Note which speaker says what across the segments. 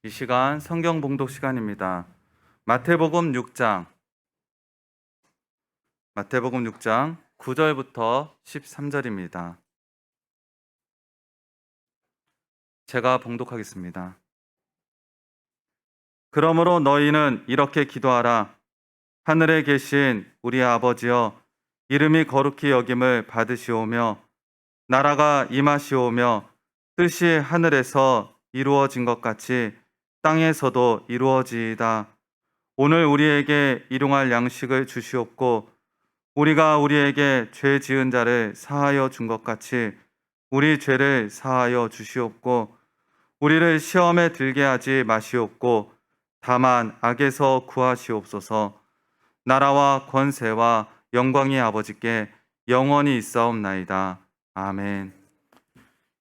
Speaker 1: 이 시간 성경 봉독 시간입니다. 마태복음 6장 9절부터 13절입니다. 제가 봉독하겠습니다. 그러므로 너희는 이렇게 기도하라. 하늘에 계신 우리 아버지여, 이름이 거룩히 여김을 받으시오며 나라가 임하시오며 뜻이 하늘에서 이루어진 것 같이 땅에서도 이루어지이다. 오늘 우리에게 일용할 양식을 주시옵고 우리가 우리에게 죄 지은 자를 사하여 준 것 같이 우리 죄를 사하여 주시옵고 우리를 시험에 들게 하지 마시옵고 다만 악에서 구하시옵소서. 나라와 권세와 영광이 아버지께 영원히 있사옵나이다. 아멘.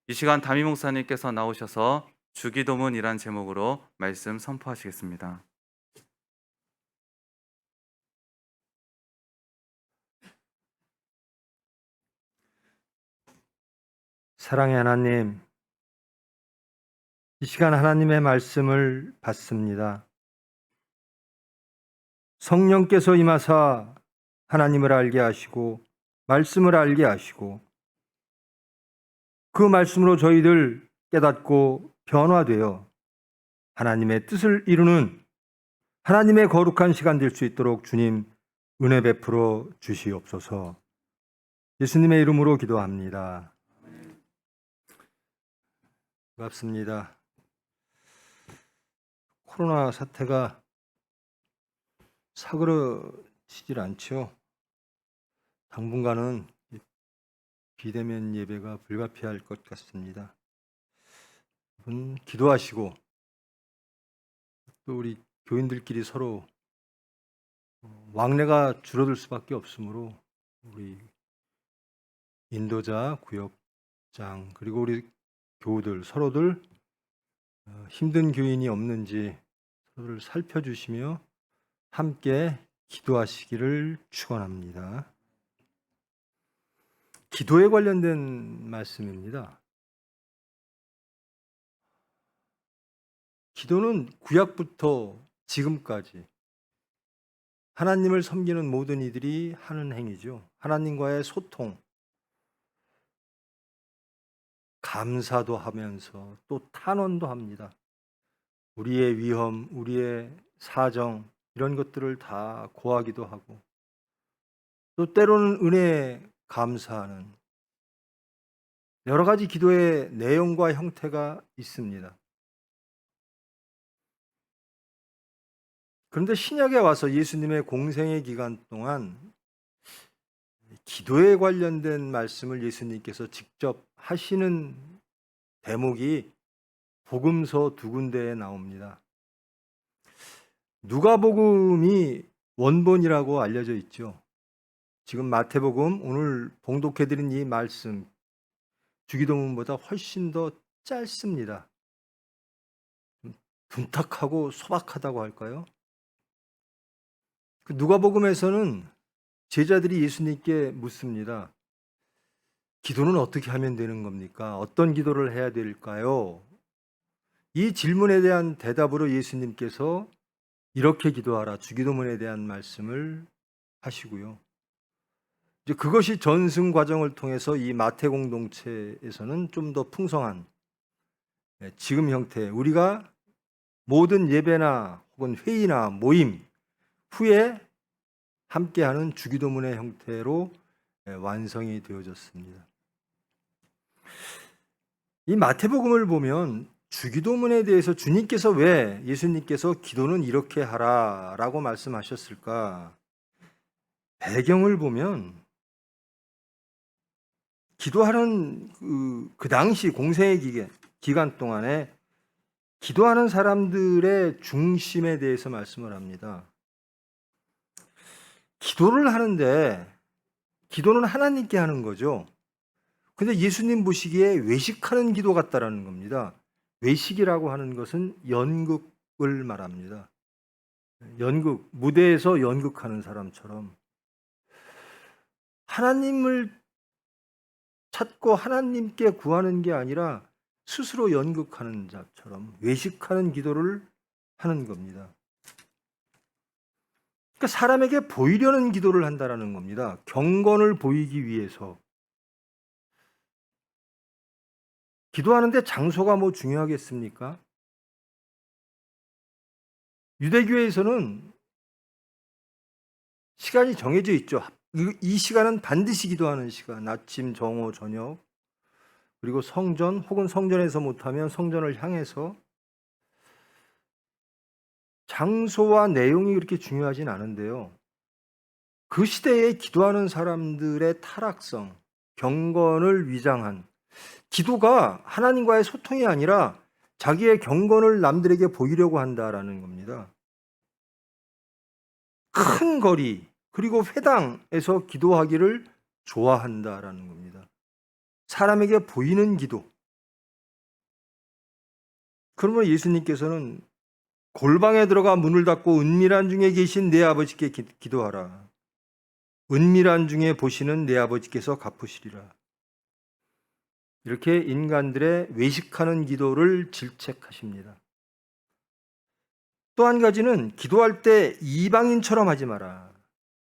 Speaker 1: 이 시간 담임 목사님께서 나오셔서 주기도문이란 제목으로 말씀 선포하시겠습니다.
Speaker 2: 사랑의 하나님, 이 시간 하나님의 말씀을 받습니다. 성령께서 임하사 하나님을 알게 하시고 말씀을 알게 하시고 그 말씀으로 저희들 깨닫고 변화되어 하나님의 뜻을 이루는 하나님의 거룩한 시간 될 수 있도록 주님 은혜 베풀어 주시옵소서. 예수님의 이름으로 기도합니다. 반갑습니다. 코로나 사태가 사그러지질 않죠. 당분간은 비대면 예배가 불가피할 것 같습니다. 여러분 기도하시고 또 우리 교인들끼리 서로 왕래가 줄어들 수밖에 없으므로 우리 인도자, 구역장 그리고 우리 교우들 서로들 힘든 교인이 없는지 서로를 살펴주시며 함께 기도하시기를 축원합니다. 기도에 관련된 말씀입니다. 기도는 구약부터 지금까지 하나님을 섬기는 모든 이들이 하는 행위죠. 하나님과의 소통, 감사도 하면서 또 탄원도 합니다. 우리의 위험, 우리의 사정 이런 것들을 다 고하기도 하고 또 때로는 은혜에 감사하는 여러 가지 기도의 내용과 형태가 있습니다. 그런데 신약에 와서 예수님의 공생의 기간 동안 기도에 관련된 말씀을 예수님께서 직접 하시는 대목이 복음서 두 군데에 나옵니다. 누가복음이 원본이라고 알려져 있죠. 지금 마태복음 오늘 봉독해드린 이 말씀 주기도문보다 훨씬 더 짧습니다. 둔탁하고 소박하다고 할까요? 그 누가복음에서는 제자들이 예수님께 묻습니다. 기도는 어떻게 하면 되는 겁니까? 어떤 기도를 해야 될까요? 이 질문에 대한 대답으로 예수님께서 이렇게 기도하라 주기도문에 대한 말씀을 하시고요. 이제 그것이 전승 과정을 통해서 이 마태 공동체에서는 좀 더 풍성한 지금 형태, 우리가 모든 예배나 혹은 회의나 모임 후에 함께하는 주기도문의 형태로 완성이 되어졌습니다. 이 마태복음을 보면 주기도문에 대해서 주님께서 왜 예수님께서 기도는 이렇게 하라라고 말씀하셨을까? 배경을 보면 기도하는 그 당시 공생의 기간 동안에 기도하는 사람들의 중심에 대해서 말씀을 합니다. 기도를 하는데 기도는 하나님께 하는 거죠. 근데 예수님 보시기에 외식하는 기도 같다라는 겁니다. 외식이라고 하는 것은 연극을 말합니다. 연극, 무대에서 연극하는 사람처럼 하나님을 찾고 하나님께 구하는 게 아니라 스스로 연극하는 자처럼 외식하는 기도를 하는 겁니다. 그러니까 사람에게 보이려는 기도를 한다라는 겁니다. 경건을 보이기 위해서. 기도하는데 장소가 뭐 중요하겠습니까? 유대교에서는 시간이 정해져 있죠. 이 시간은 반드시 기도하는 시간. 아침, 정오, 저녁. 그리고 성전 혹은 성전에서 못하면 성전을 향해서. 장소와 내용이 그렇게 중요하진 않은데요. 그 시대에 기도하는 사람들의 타락성, 경건을 위장한 기도가 하나님과의 소통이 아니라 자기의 경건을 남들에게 보이려고 한다라는 겁니다. 큰 거리 그리고 회당에서 기도하기를 좋아한다라는 겁니다. 사람에게 보이는 기도. 그러면 예수님께서는 골방에 들어가 문을 닫고 은밀한 중에 계신 내 아버지께 기도하라. 은밀한 중에 보시는 내 아버지께서 갚으시리라. 이렇게 인간들의 외식하는 기도를 질책하십니다. 또 한 가지는 기도할 때 이방인처럼 하지 마라.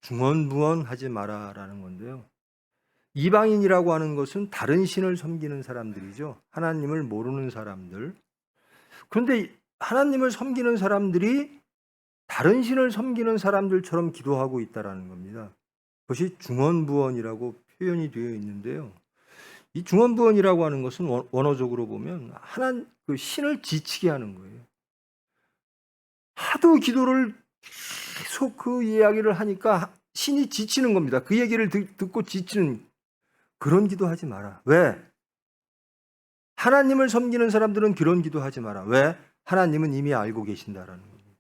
Speaker 2: 중언부언하지 마라라는 건데요. 이방인이라고 하는 것은 다른 신을 섬기는 사람들이죠. 하나님을 모르는 사람들. 그런데 하나님을 섬기는 사람들이 다른 신을 섬기는 사람들처럼 기도하고 있다라는 겁니다. 그것이 중언부언이라고 표현이 되어 있는데요. 이 중언부언이라고 하는 것은 원어적으로 보면 그 신을 지치게 하는 거예요. 하도 기도를 계속 그 이야기를 하니까 신이 지치는 겁니다. 그 얘기를 듣고 지치는 그런 기도하지 마라. 왜? 하나님을 섬기는 사람들은 그런 기도하지 마라. 왜? 하나님은 이미 알고 계신다라는 겁니다.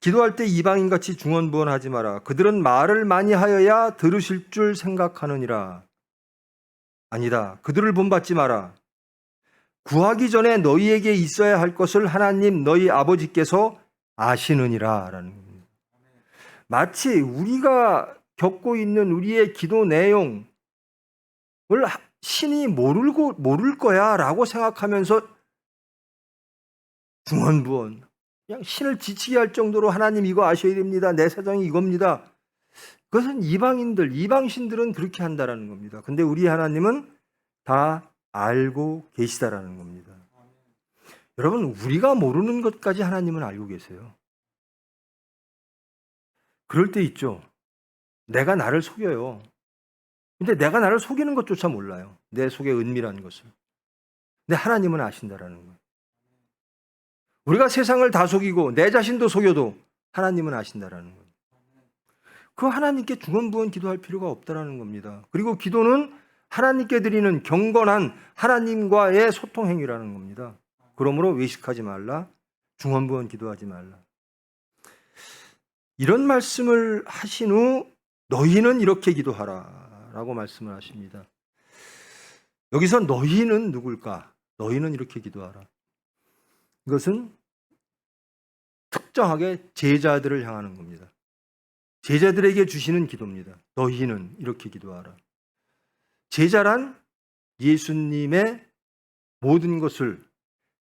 Speaker 2: 기도할 때 이방인같이 중언부언하지 마라. 그들은 말을 많이 하여야 들으실 줄 생각하느니라. 아니다. 그들을 본받지 마라. 구하기 전에 너희에게 있어야 할 것을 하나님 너희 아버지께서 아시느니라 라는 겁니다. 마치 우리가 겪고 있는 우리의 기도 내용을 신이 모를 거야 라고 생각하면서 중언부언, 그냥 신을 지치게 할 정도로 하나님 이거 아셔야 됩니다. 내 사정이 이겁니다. 그것은 이방신들은 그렇게 한다라는 겁니다. 근데 우리 하나님은 다 알고 계시다라는 겁니다. 여러분, 우리가 모르는 것까지 하나님은 알고 계세요. 그럴 때 있죠. 내가 나를 속여요. 근데 내가 나를 속이는 것조차 몰라요. 내 속에 은밀한 것을. 근데 하나님은 아신다라는 거예요. 우리가 세상을 다 속이고 내 자신도 속여도 하나님은 아신다라는 거예요. 그 하나님께 중언부언 기도할 필요가 없다라는 겁니다. 그리고 기도는 하나님께 드리는 경건한 하나님과의 소통 행위라는 겁니다. 그러므로 외식하지 말라, 중언부언 기도하지 말라. 이런 말씀을 하신 후 너희는 이렇게 기도하라 라고 말씀을 하십니다. 여기서 너희는 누굴까? 너희는 이렇게 기도하라. 이것은 특정하게 제자들을 향하는 겁니다. 제자들에게 주시는 기도입니다. 너희는 이렇게 기도하라. 제자란 예수님의 모든 것을,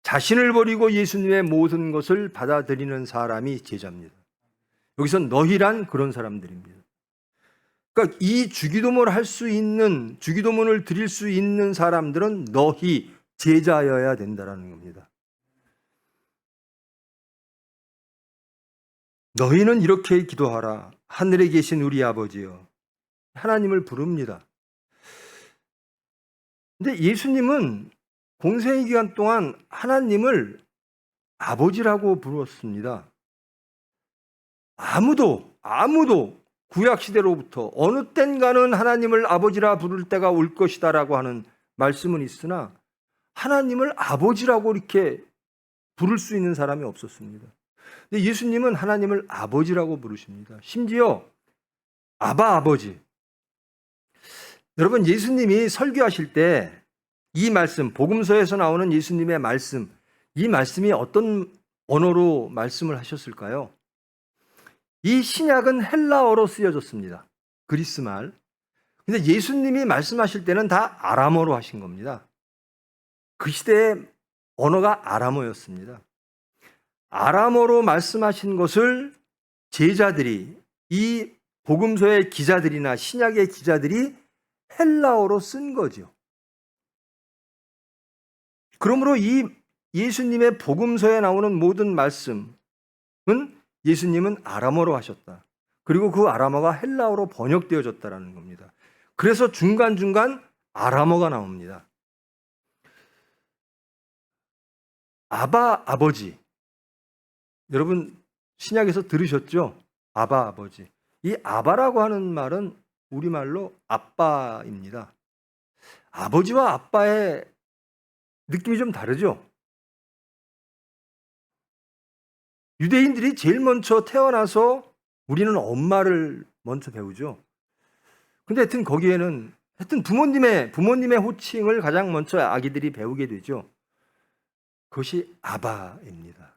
Speaker 2: 자신을 버리고 예수님의 모든 것을 받아들이는 사람이 제자입니다. 여기서 너희란 그런 사람들입니다. 그러니까 이 주기도문을 할 수 있는, 주기도문을 드릴 수 있는 사람들은 너희 제자여야 된다는 겁니다. 너희는 이렇게 기도하라. 하늘에 계신 우리 아버지여. 하나님을 부릅니다. 근데 예수님은 공생의 기간 동안 하나님을 아버지라고 부르었습니다. 아무도 구약 시대로부터 어느 땐가는 하나님을 아버지라 부를 때가 올 것이다라고 하는 말씀은 있으나 하나님을 아버지라고 이렇게 부를 수 있는 사람이 없었습니다. 근데 예수님은 하나님을 아버지라고 부르십니다. 심지어 아버지. 여러분, 예수님이 설교하실 때 이 말씀, 복음서에서 나오는 예수님의 말씀, 이 말씀이 어떤 언어로 말씀을 하셨을까요? 이 신약은 헬라어로 쓰여졌습니다. 그리스 말. 근데 예수님이 말씀하실 때는 다 아람어로 하신 겁니다. 그 시대의 언어가 아람어였습니다. 아람어로 말씀하신 것을 제자들이, 이 복음서의 기자들이나 신약의 기자들이 헬라어로 쓴 거죠. 그러므로 이 예수님의 복음서에 나오는 모든 말씀은 예수님은 아람어로 하셨다. 그리고 그 아람어가 헬라어로 번역되어졌다는 겁니다. 그래서 중간중간 아람어가 나옵니다. 아바 아버지. 여러분 신약에서 들으셨죠? 아바 아버지. 이 아바라고 하는 말은 우리말로 아빠입니다. 아버지와 아빠의 느낌이 좀 다르죠? 유대인들이 제일 먼저 태어나서 우리는 엄마를 먼저 배우죠. 근데 하여튼 거기에는 부모님의 호칭을 가장 먼저 아기들이 배우게 되죠. 그것이 아바입니다.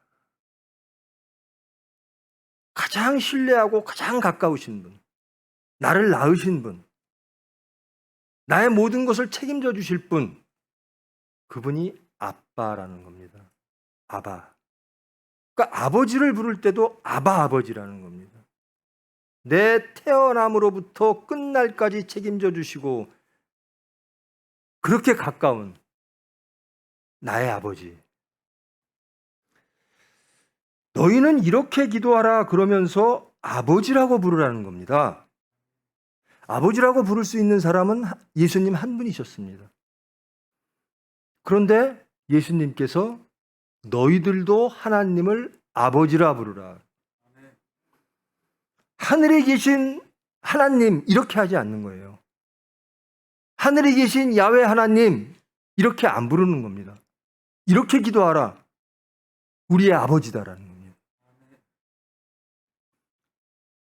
Speaker 2: 가장 신뢰하고 가장 가까우신 분, 나를 낳으신 분, 나의 모든 것을 책임져 주실 분, 그분이 아빠라는 겁니다. 아바. 그러니까 아버지를 부를 때도 아바 아버지라는 겁니다. 내 태어남으로부터 끝날까지 책임져 주시고 그렇게 가까운 나의 아버지. 너희는 이렇게 기도하라 그러면서 아버지라고 부르라는 겁니다. 아버지라고 부를 수 있는 사람은 예수님 한 분이셨습니다. 그런데 예수님께서 너희들도 하나님을 아버지라 부르라. 하늘에 계신 하나님 이렇게 하지 않는 거예요. 하늘에 계신 야훼 하나님 이렇게 안 부르는 겁니다. 이렇게 기도하라. 우리의 아버지다라는 겁니다.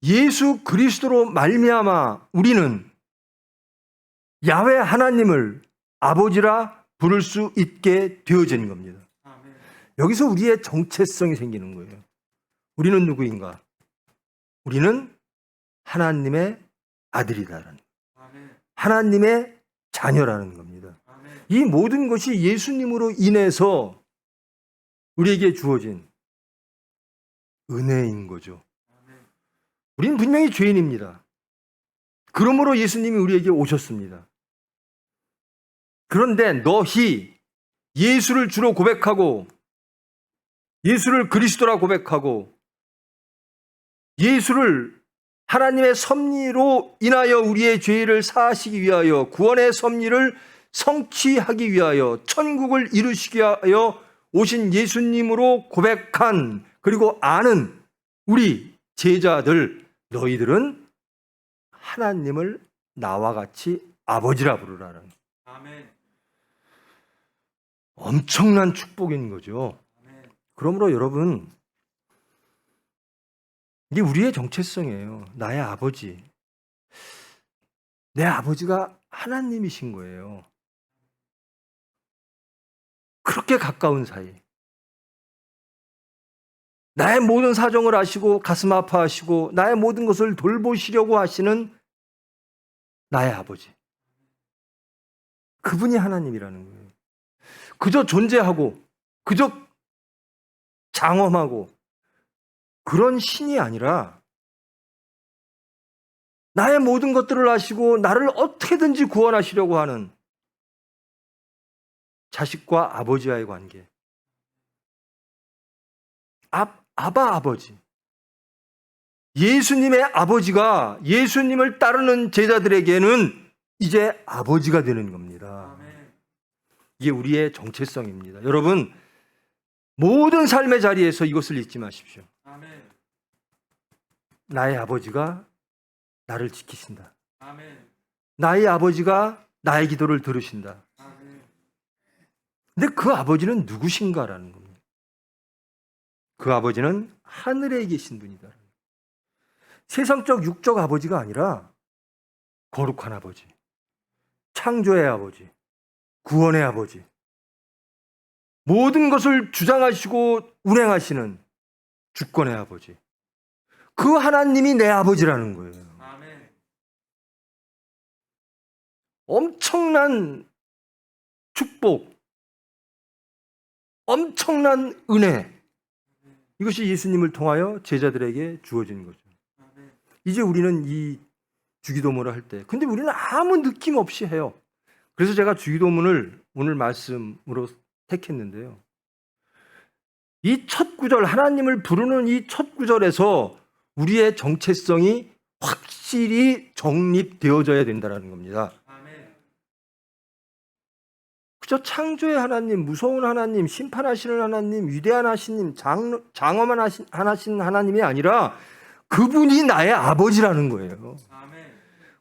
Speaker 2: 예수 그리스도로 말미암아 우리는 야훼 하나님을 아버지라 부를 수 있게 되어진 겁니다. 여기서 우리의 정체성이 생기는 거예요. 우리는 누구인가? 우리는 하나님의 아들이다라는, 하나님의 자녀라는 겁니다. 이 모든 것이 예수님으로 인해서 우리에게 주어진 은혜인 거죠. 우리는 분명히 죄인입니다. 그러므로 예수님이 우리에게 오셨습니다. 그런데 너희 예수를 주로 고백하고 예수를 그리스도라 고백하고 예수를 하나님의 섭리로 인하여 우리의 죄를 사하시기 위하여 구원의 섭리를 성취하기 위하여 천국을 이루시기 위하여 오신 예수님으로 고백한 그리고 아는 우리 제자들 너희들은 하나님을 나와 같이 아버지라 부르라는 엄청난 축복인 거죠. 그러므로 여러분 이게 우리의 정체성이에요. 나의 아버지. 내 아버지가 하나님이신 거예요. 그렇게 가까운 사이. 나의 모든 사정을 아시고 가슴 아파하시고 나의 모든 것을 돌보시려고 하시는 나의 아버지. 그분이 하나님이라는 거예요. 그저 존재하고 그저 장엄하고 그런 신이 아니라 나의 모든 것들을 아시고 나를 어떻게든지 구원하시려고 하는 자식과 아버지와의 관계. 아바 아버지. 예수님의 아버지가 예수님을 따르는 제자들에게는 이제 아버지가 되는 겁니다. 이게 우리의 정체성입니다. 여러분, 모든 삶의 자리에서 이것을 잊지 마십시오. 나의 아버지가 나를 지키신다. 나의 아버지가 나의 기도를 들으신다. 근데 그 아버지는 누구신가라는 겁니다. 그 아버지는 하늘에 계신 분이다. 세상적 육적 아버지가 아니라 거룩한 아버지, 창조의 아버지, 구원의 아버지, 모든 것을 주장하시고 운행하시는 주권의 아버지. 그 하나님이 내 아버지라는 거예요. 엄청난 축복, 엄청난 은혜, 이것이 예수님을 통하여 제자들에게 주어진 거죠. 이제 우리는 이 주기도문을 할 때, 근데 우리는 아무 느낌 없이 해요. 그래서 제가 주기도문을 오늘 말씀으로 택했는데요. 이 첫 구절, 하나님을 부르는 이 첫 구절에서 우리의 정체성이 확실히 정립되어져야 된다는 겁니다. 그저 창조의 하나님, 무서운 하나님, 심판하시는 하나님, 위대한 하시님, 장엄한 하나신 하나님이 아니라 그분이 나의 아버지라는 거예요.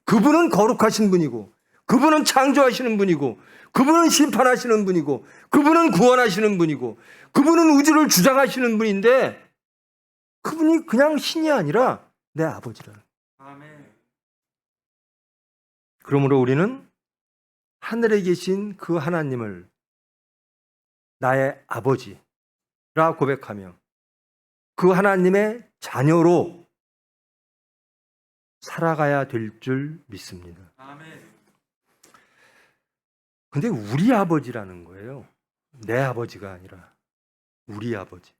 Speaker 2: 그분은 거룩하신 분이고, 그분은 창조하시는 분이고, 그분은 심판하시는 분이고, 그분은 구원하시는 분이고, 그분은 우주를 주장하시는 분인데, 그분이 그냥 신이 아니라 내 아버지라는 거예요. 그러므로 우리는 하늘에 계신 그 하나님을 나의 아버지라 고백하며 그 하나님의 자녀로 살아가야 될 줄 믿습니다. 근데 우리 아버지라는 거예요. 내 아버지가 아니라 우리 아버지.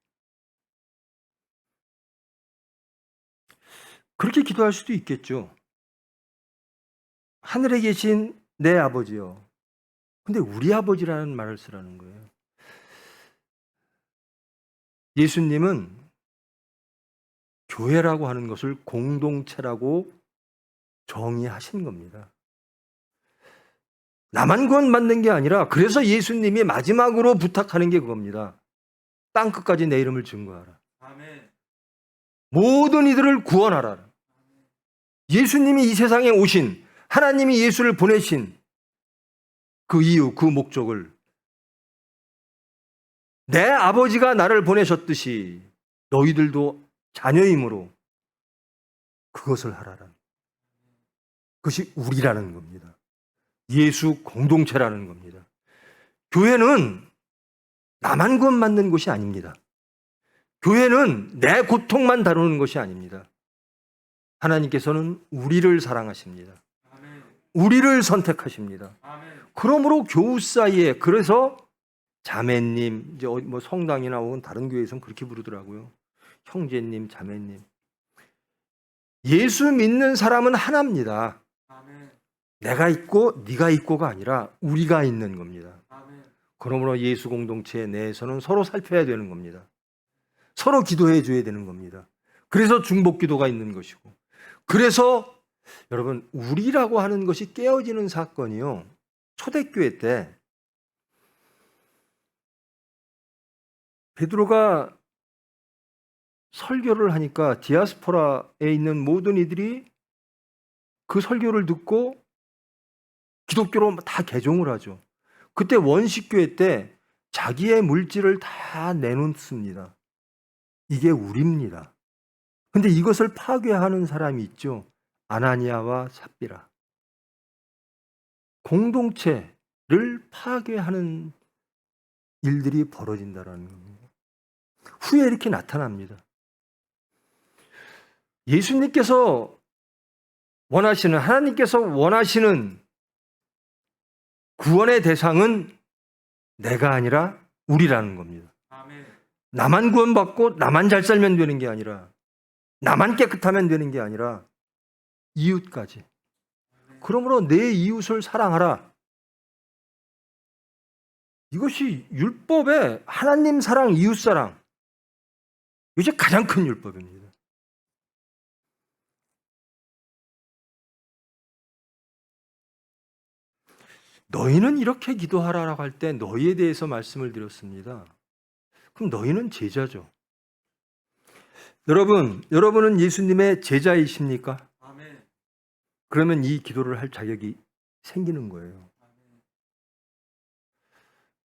Speaker 2: 그렇게 기도할 수도 있겠죠. 하늘에 계신 내 아버지요. 근데 우리 아버지라는 말을 쓰라는 거예요. 예수님은 교회라고 하는 것을 공동체라고 정의하신 겁니다. 나만 구원받는 게 아니라 그래서 예수님이 마지막으로 부탁하는 게 그겁니다. 땅끝까지 내 이름을 증거하라. 모든 이들을 구원하라. 예수님이 이 세상에 오신, 하나님이 예수를 보내신 그 이유, 그 목적을 내 아버지가 나를 보내셨듯이 너희들도 자녀이므로 그것을 하라라. 그것이 우리라는 겁니다. 예수 공동체라는 겁니다. 교회는 나만 구원받는 곳이 아닙니다. 교회는 내 고통만 다루는 것이 아닙니다. 하나님께서는 우리를 사랑하십니다. 우리를 선택하십니다. 그러므로 교우 사이에, 그래서 자매님, 이제 뭐 성당이나 혹은 다른 교회에서는 그렇게 부르더라고요. 형제님, 자매님. 예수 믿는 사람은 하나입니다. 내가 있고 네가 있고가 아니라 우리가 있는 겁니다. 그러므로 예수 공동체 내에서는 서로 살펴야 되는 겁니다. 서로 기도해 줘야 되는 겁니다. 그래서 중복 기도가 있는 것이고, 그래서 여러분 우리라고 하는 것이 깨어지는 사건이요, 초대교회 때 베드로가 설교를 하니까 디아스포라에 있는 모든 이들이 그 설교를 듣고 기독교로 다 개종을 하죠. 그때 원식교회 때 자기의 물질을 다 내놓습니다. 이게 우리입니다. 근데 이것을 파괴하는 사람이 있죠. 아나니아와 삽비라. 공동체를 파괴하는 일들이 벌어진다는 겁니다. 후에 이렇게 나타납니다. 예수님께서 원하시는, 하나님께서 원하시는 구원의 대상은 내가 아니라 우리라는 겁니다. 나만 구원받고 나만 잘 살면 되는 게 아니라, 나만 깨끗하면 되는 게 아니라 이웃까지. 그러므로 내 이웃을 사랑하라. 이것이 율법의 하나님 사랑, 이웃 사랑, 이것이 가장 큰 율법입니다. 너희는 이렇게 기도하라라고 할 때 너희에 대해서 말씀을 드렸습니다. 그럼 너희는 제자죠. 여러분은 예수님의 제자이십니까? 그러면 이 기도를 할 자격이 생기는 거예요.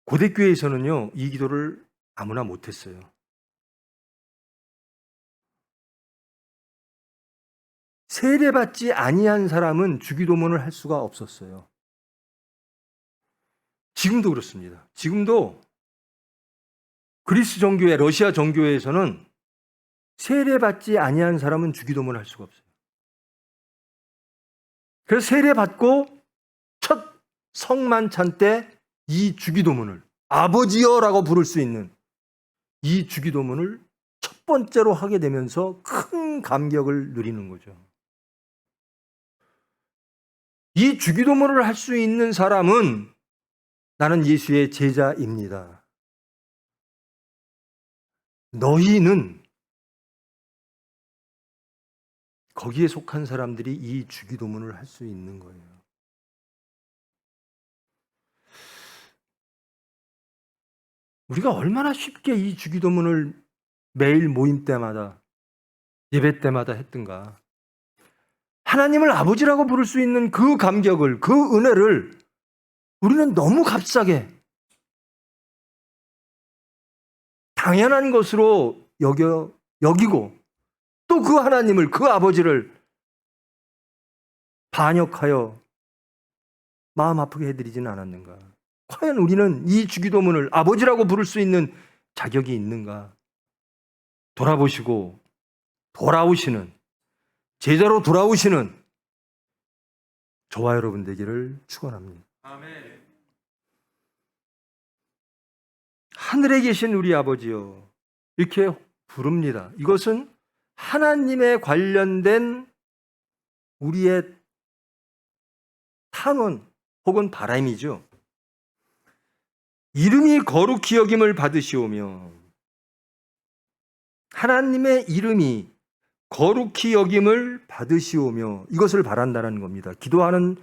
Speaker 2: 고대교회에서는요, 이 기도를 아무나 못했어요. 세례받지 아니한 사람은 주기도문을 할 수가 없었어요. 지금도 그렇습니다. 지금도 그리스 정교회, 러시아 정교회에서는 세례받지 아니한 사람은 주기도문을 할 수가 없어요. 그래서 세례받고 첫 성만찬 때 이 주기도문을 아버지여라고 부를 수 있는 이 주기도문을 첫 번째로 하게 되면서 큰 감격을 누리는 거죠. 이 주기도문을 할 수 있는 사람은 나는 예수의 제자입니다. 너희는 거기에 속한 사람들이 이 주기도문을 할 수 있는 거예요. 우리가 얼마나 쉽게 이 주기도문을 매일 모임 때마다 예배 때마다 했던가. 하나님을 아버지라고 부를 수 있는 그 감격을, 그 은혜를 우리는 너무 값싸게 당연한 것으로 여기고 또 그 하나님을, 그 아버지를 반역하여 마음 아프게 해드리지는 않았는가? 과연 우리는 이 주기도문을 아버지라고 부를 수 있는 자격이 있는가? 돌아보시고 돌아오시는, 제자로 돌아오시는 저와 여러분 되기를 축원합니다.
Speaker 1: 아멘.
Speaker 2: 하늘에 계신 우리 아버지요, 이렇게 부릅니다. 이것은 하나님에 관련된 우리의 탄원 혹은 바람이죠. 이름이 거룩히 여김을 받으시오며, 하나님의 이름이 거룩히 여김을 받으시오며, 이것을 바란다는 겁니다. 기도하는,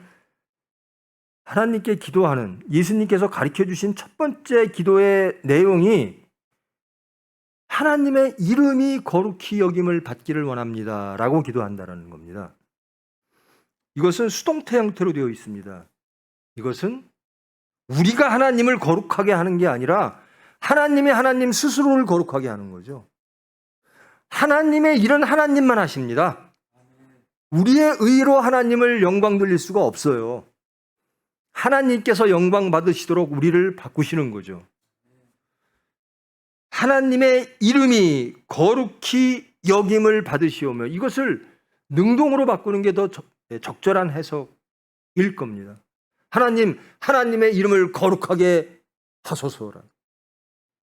Speaker 2: 하나님께 기도하는, 예수님께서 가르쳐 주신 첫 번째 기도의 내용이 하나님의 이름이 거룩히 여김을 받기를 원합니다 라고 기도한다는 겁니다. 이것은 수동태 형태로 되어 있습니다. 이것은 우리가 하나님을 거룩하게 하는 게 아니라 하나님이 하나님 스스로를 거룩하게 하는 거죠. 하나님의 일은 하나님만 하십니다. 우리의 의로 하나님을 영광 돌릴 수가 없어요. 하나님께서 영광 받으시도록 우리를 바꾸시는 거죠. 하나님의 이름이 거룩히 여김을 받으시오며, 이것을 능동으로 바꾸는 게 더 적절한 해석일 겁니다. 하나님의 이름을 거룩하게 하소서라.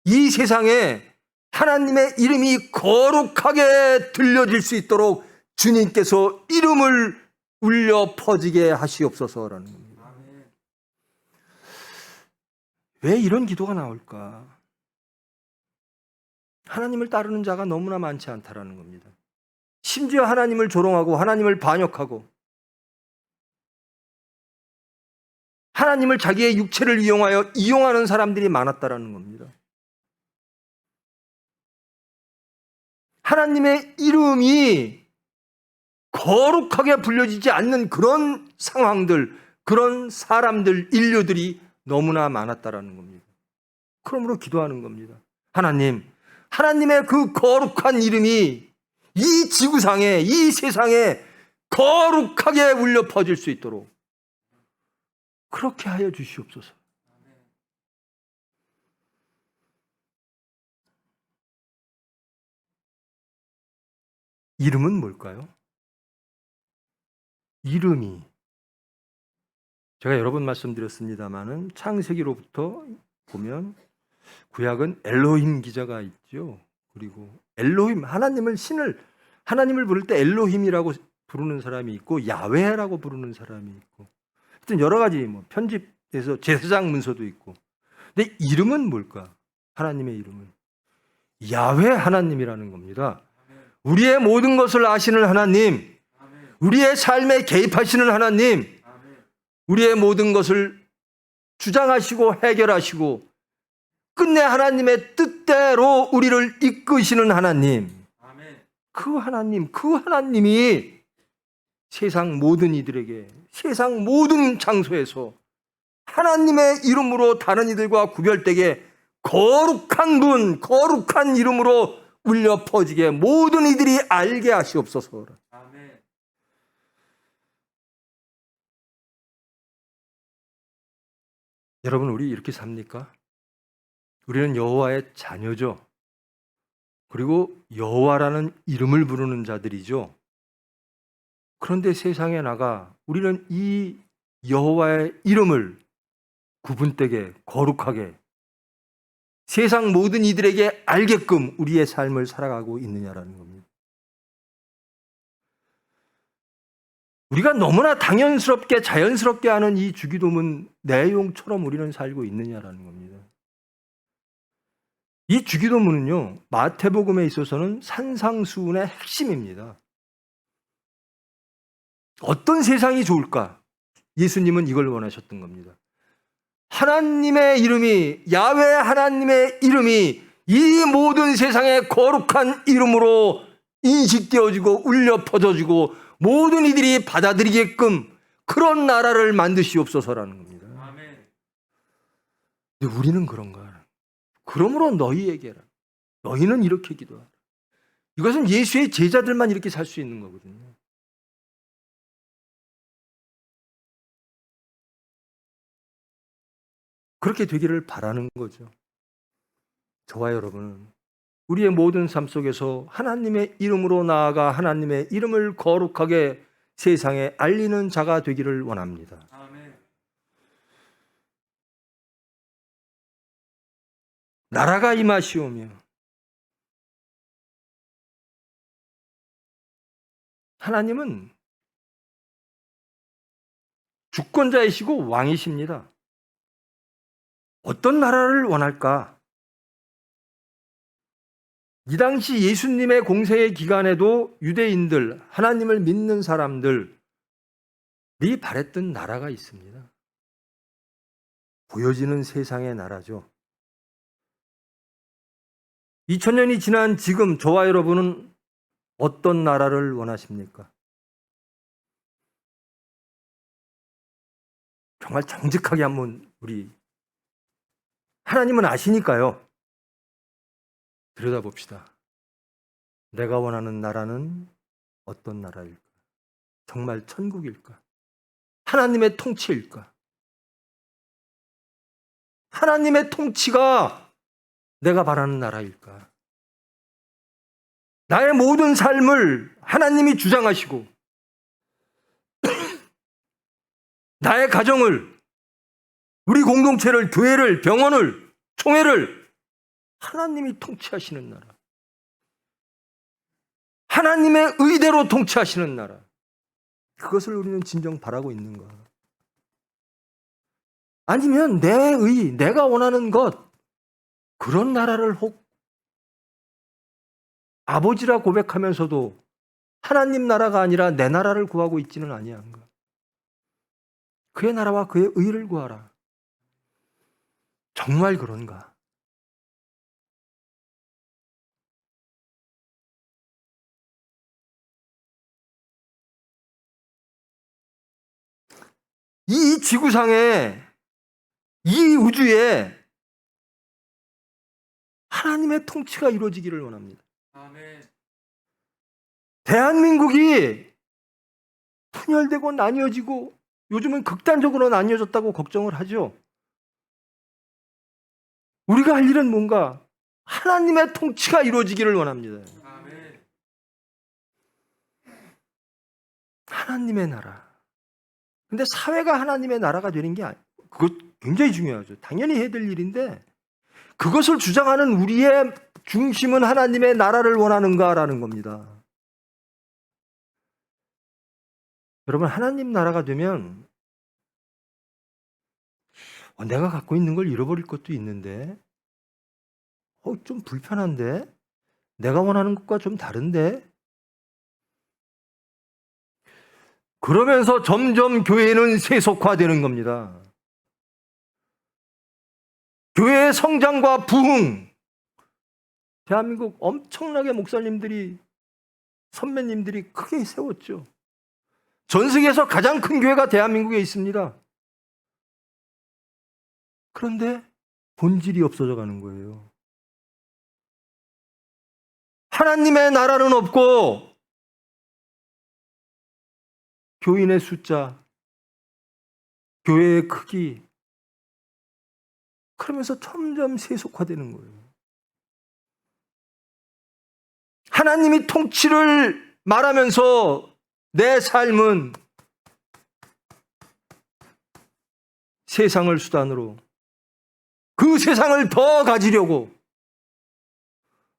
Speaker 2: 이 세상에 하나님의 이름이 거룩하게 들려질 수 있도록 주님께서 이름을 울려 퍼지게 하시옵소서라는 겁니다. 왜 이런 기도가 나올까? 하나님을 따르는 자가 너무나 많지 않다라는 겁니다. 심지어 하나님을 조롱하고 하나님을 반역하고 하나님을 자기의 육체를 이용하여 이용하는 사람들이 많았다라는 겁니다. 하나님의 이름이 거룩하게 불려지지 않는 그런 상황들, 그런 사람들, 인류들이 너무나 많았다라는 겁니다. 그러므로 기도하는 겁니다. 하나님의 그 거룩한 이름이 이 지구상에, 이 세상에 거룩하게 울려 퍼질 수 있도록 그렇게 하여 주시옵소서. 이름은 뭘까요? 이름이, 제가 여러 번 말씀드렸습니다마는 창세기로부터 보면 구약은 엘로힘 기자가 있죠. 그리고 엘로힘, 하나님을 부를 때 엘로힘이라고 부르는 사람이 있고 야훼라고 부르는 사람이 있고, 하여튼 여러 가지 편집해서 제사장 문서도 있고. 근데 이름은 뭘까? 하나님의 이름은 야훼 하나님이라는 겁니다. 우리의 모든 것을 아시는 하나님, 우리의 삶에 개입하시는 하나님, 우리의 모든 것을 주장하시고 해결하시고 끝내 하나님의 뜻대로 우리를 이끄시는 하나님, 그 하나님이 세상 모든 이들에게, 세상 모든 장소에서 하나님의 이름으로 다른 이들과 구별되게 거룩한 분, 거룩한 이름으로 울려 퍼지게 모든 이들이 알게 하시옵소서.
Speaker 1: 아멘.
Speaker 2: 여러분, 우리 이렇게 삽니까? 우리는 여호와의 자녀죠. 그리고 여호와라는 이름을 부르는 자들이죠. 그런데 세상에 나가 우리는 이 여호와의 이름을 구분되게 거룩하게 세상 모든 이들에게 알게끔 우리의 삶을 살아가고 있느냐라는 겁니다. 우리가 너무나 당연스럽게 자연스럽게 하는 이 주기도문 내용처럼 우리는 살고 있느냐라는 겁니다. 이 주기도문은요, 마태복음에 있어서는 산상수훈의 핵심입니다. 어떤 세상이 좋을까? 예수님은 이걸 원하셨던 겁니다. 하나님의 이름이, 야훼 하나님의 이름이 이 모든 세상의 거룩한 이름으로 인식되어지고 울려 퍼져지고 모든 이들이 받아들이게끔 그런 나라를 만드시옵소서라는 겁니다.
Speaker 1: 아멘.
Speaker 2: 근데 우리는 그런가? 그러므로 너희에게라. 너희는 이렇게 기도하라. 이것은 예수의 제자들만 이렇게 살 수 있는 거거든요. 그렇게 되기를 바라는 거죠. 저와 여러분은 우리의 모든 삶 속에서 하나님의 이름으로 나아가 하나님의 이름을 거룩하게 세상에 알리는 자가 되기를 원합니다.
Speaker 1: 아멘.
Speaker 2: 나라가 임하시오며 하나님은 주권자이시고 왕이십니다. 어떤 나라를 원할까? 이 당시 예수님의 공생의 기간에도 유대인들, 하나님을 믿는 사람들이 바랬던 나라가 있습니다. 보여지는 세상의 나라죠. 2000년이 지난 지금 저와 여러분은 어떤 나라를 원하십니까? 정말 정직하게 한번 우리 하나님은 아시니까요. 들여다봅시다. 내가 원하는 나라는 어떤 나라일까? 정말 천국일까? 하나님의 통치일까? 하나님의 통치가 내가 바라는 나라일까? 나의 모든 삶을 하나님이 주장하시고 나의 가정을, 우리 공동체를, 교회를, 병원을, 총회를 하나님이 통치하시는 나라. 하나님의 의대로 통치하시는 나라. 그것을 우리는 진정 바라고 있는가? 아니면 내 의, 내가 원하는 것, 그런 나라를 혹 아버지라 고백하면서도 하나님 나라가 아니라 내 나라를 구하고 있지는 아니한가? 그의 나라와 그의 의를 구하라. 정말 그런가? 이 지구상에, 이 우주에 하나님의 통치가 이루어지기를 원합니다.
Speaker 1: 아멘.
Speaker 2: 대한민국이 분열되고 나뉘어지고 요즘은 극단적으로 나뉘어졌다고 걱정을 하죠. 우리가 할 일은 뭔가 하나님의 통치가 이루어지기를 원합니다.
Speaker 1: 아멘.
Speaker 2: 하나님의 나라. 근데 사회가 하나님의 나라가 되는 게 그것 굉장히 중요하죠. 당연히 해야 될 일인데 그것을 주장하는 우리의 중심은 하나님의 나라를 원하는가라는 겁니다. 여러분, 하나님 나라가 되면 내가 갖고 있는 걸 잃어버릴 것도 있는데 좀 불편한데? 내가 원하는 것과 좀 다른데? 그러면서 점점 교회는 세속화되는 겁니다. 교회의 성장과 부흥, 대한민국 엄청나게 목사님들이, 선배님들이 크게 세웠죠. 전 세계에서 가장 큰 교회가 대한민국에 있습니다. 그런데 본질이 없어져 가는 거예요. 하나님의 나라는 없고 교인의 숫자, 교회의 크기, 그러면서 점점 세속화되는 거예요. 하나님이 통치를 말하면서 내 삶은 세상을 수단으로 그 세상을 더 가지려고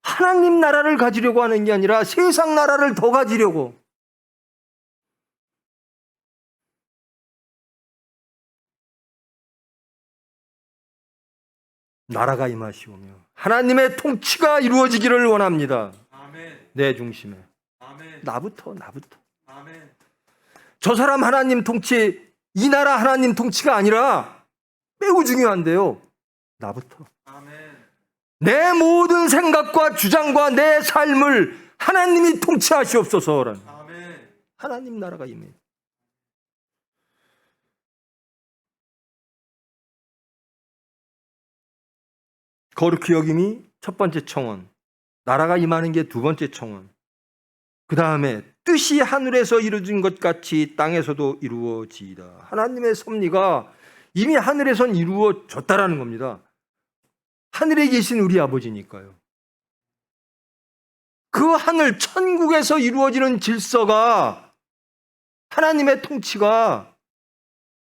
Speaker 2: 하나님 나라를 가지려고 하는 게 아니라 세상 나라를 더 가지려고 나라가 임하시오며 하나님의 통치가 이루어지기를 원합니다.
Speaker 1: 아멘.
Speaker 2: 내 중심에
Speaker 1: 아멘.
Speaker 2: 나부터
Speaker 1: 아멘.
Speaker 2: 저 사람 하나님 통치, 이 나라 하나님 통치가 아니라 매우 중요한데요. 나부터
Speaker 1: 아멘.
Speaker 2: 내 모든 생각과 주장과 내 삶을 하나님이 통치하시옵소서라는
Speaker 1: 아멘.
Speaker 2: 하나님 나라가 임해. 거룩히 여김이 첫 번째 청원, 나라가 임하는 게 두 번째 청원. 그 다음에 뜻이 하늘에서 이루어진 것 같이 땅에서도 이루어지이다. 하나님의 섭리가 이미 하늘에선 이루어졌다라는 겁니다. 하늘에 계신 우리 아버지니까요. 그 하늘 천국에서 이루어지는 질서가 하나님의 통치가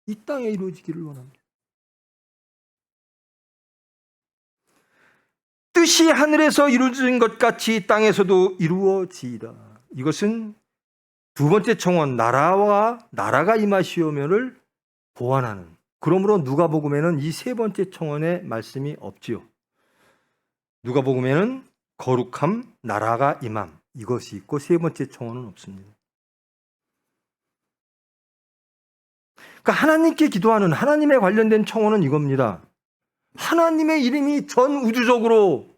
Speaker 2: 이 땅에 이루어지기를 원합니다. 뜻이 하늘에서 이루어진 것 같이 땅에서도 이루어지이다. 이것은 두 번째 청원 나라가 임하시오며를 보완하는. 그러므로 누가복음에는 이 세 번째 청원의 말씀이 없지요. 누가복음에는 거룩함, 나라가 임함 이것이 있고 세 번째 청원은 없습니다. 그러니까 하나님께 기도하는 하나님에 관련된 청원은 이겁니다. 하나님의 이름이 전 우주적으로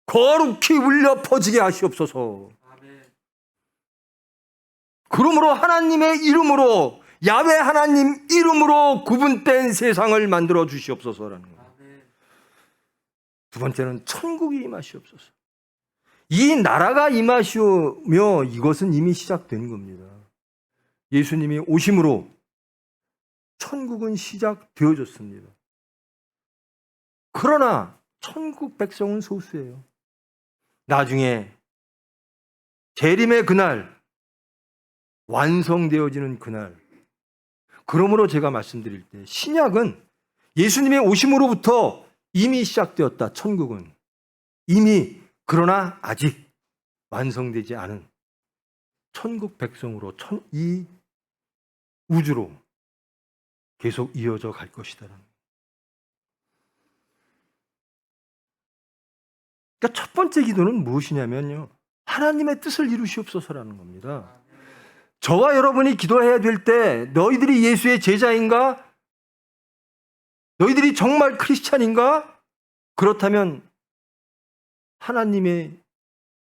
Speaker 2: 거룩히 울려 퍼지게 하시옵소서. 그러므로 하나님의 이름으로 야훼 하나님 이름으로 구분된 세상을 만들어 주시옵소서라는 겁니다. 두 번째는 천국이 임하시옵소서. 이 나라가 임하시오며 이것은 이미 시작된 겁니다. 예수님이 오심으로 천국은 시작되어졌습니다. 그러나 천국 백성은 소수예요. 나중에 재림의 그날, 완성되어지는 그날. 그러므로 제가 말씀드릴 때 신약은 예수님의 오심으로부터 이미 시작되었다. 천국은 이미, 그러나 아직 완성되지 않은 천국 백성으로 이 우주로 계속 이어져 갈 것이다. 그러니까 첫 번째 기도는 무엇이냐면요, 하나님의 뜻을 이루시옵소서라는 겁니다. 저와 여러분이 기도해야 될 때 너희들이 예수의 제자인가? 너희들이 정말 크리스찬인가? 그렇다면 하나님의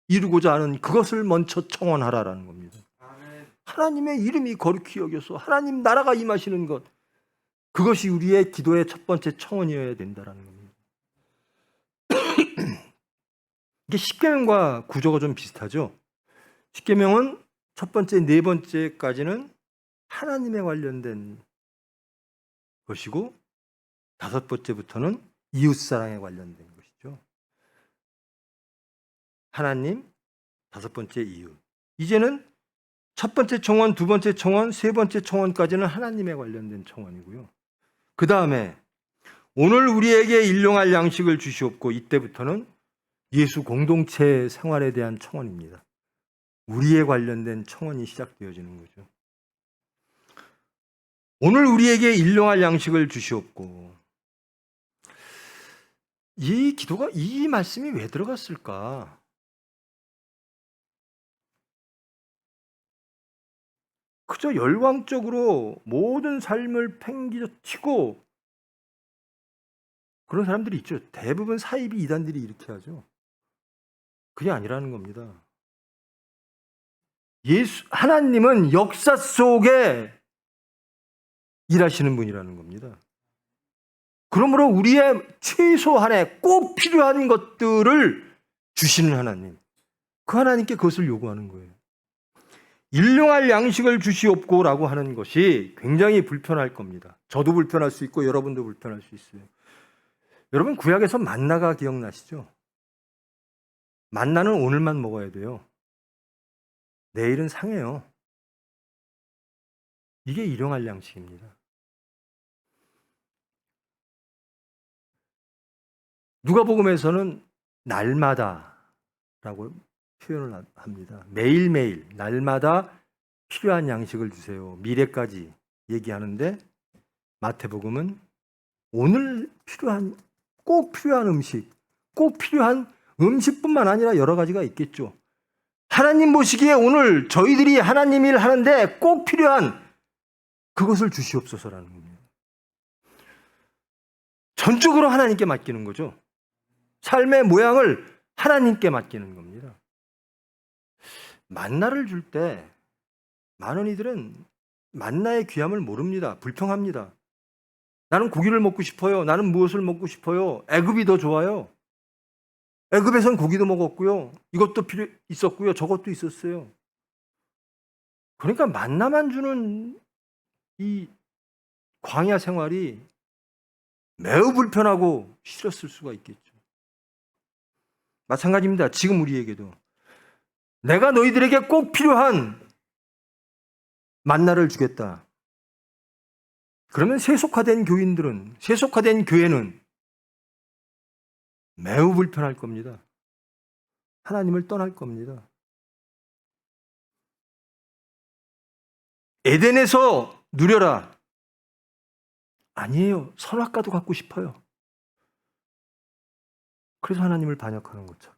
Speaker 2: 이루고자 하는 그것을 먼저 청원하라라는 겁니다. 하나님의 이름이 거룩히 여겨서 하나님 나라가 임하시는 것, 그것이 우리의 기도의 첫 번째 청원이어야 된다는 겁니다. 이게 십계명과 구조가 좀 비슷하죠. 십계명은 첫 번째, 네 번째까지는 하나님에 관련된 것이고 다섯 번째부터는 이웃사랑에 관련된 것이죠. 하나님, 다섯 번째 이웃. 이제는 첫 번째 청원, 두 번째 청원, 세 번째 청원까지는 하나님에 관련된 청원이고요. 그 다음에 오늘 우리에게 일용할 양식을 주시옵고, 이때부터는 예수 공동체 생활에 대한 청원입니다. 우리에 관련된 청원이 시작되어지는 거죠. 오늘 우리에게 일용할 양식을 주시옵고, 이 기도가, 이 말씀이 왜 들어갔을까? 그저 열광적으로 모든 삶을 팽개치고 그런 사람들이 있죠. 대부분 사이비 이단들이 이렇게 하죠. 그게 아니라는 겁니다. 하나님은 역사 속에 일하시는 분이라는 겁니다. 그러므로 우리의 최소한의 꼭 필요한 것들을 주시는 하나님, 그 하나님께 그것을 요구하는 거예요. 일용할 양식을 주시옵고라고 하는 것이 굉장히 불편할 겁니다. 저도 불편할 수 있고 여러분도 불편할 수 있어요. 여러분, 구약에서 만나가 기억나시죠? 만나는 오늘만 먹어야 돼요. 내일은 상해요. 이게 일용할 양식입니다. 누가복음에서는 날마다라고 표현을 합니다. 매일매일 날마다 필요한 양식을 주세요. 미래까지 얘기하는데 마태복음은 오늘 필요한 꼭 필요한 음식, 꼭 필요한 음식뿐만 아니라 여러 가지가 있겠죠. 하나님 보시기에 오늘 저희들이 하나님 일 하는데 꼭 필요한 그것을 주시옵소서라는 겁니다. 전적으로 하나님께 맡기는 거죠. 삶의 모양을 하나님께 맡기는 겁니다. 만나를 줄 때 많은 이들은 만나의 귀함을 모릅니다. 불평합니다. 나는 고기를 먹고 싶어요. 나는 무엇을 먹고 싶어요. 애굽이 더 좋아요. 애굽에선 고기도 먹었고요. 이것도 필요 있었고요. 저것도 있었어요. 그러니까 만나만 주는 이 광야 생활이 매우 불편하고 싫었을 수가 있겠죠. 마찬가지입니다. 지금 우리에게도 내가 너희들에게 꼭 필요한 만나를 주겠다. 그러면 세속화된 교인들은, 세속화된 교회는 매우 불편할 겁니다. 하나님을 떠날 겁니다. 에덴에서 누려라. 아니에요. 선악과도 갖고 싶어요. 그래서 하나님을 반역하는 것처럼.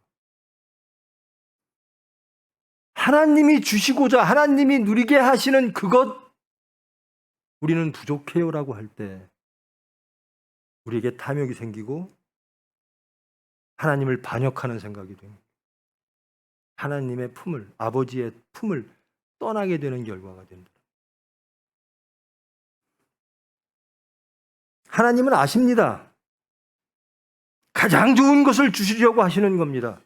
Speaker 2: 하나님이 주시고자 하나님이 누리게 하시는 그것 우리는 부족해요라고 할 때 우리에게 탐욕이 생기고 하나님을 반역하는 생각이 됩니다. 하나님의 품을, 아버지의 품을 떠나게 되는 결과가 됩니다. 하나님은 아십니다. 가장 좋은 것을 주시려고 하시는 겁니다.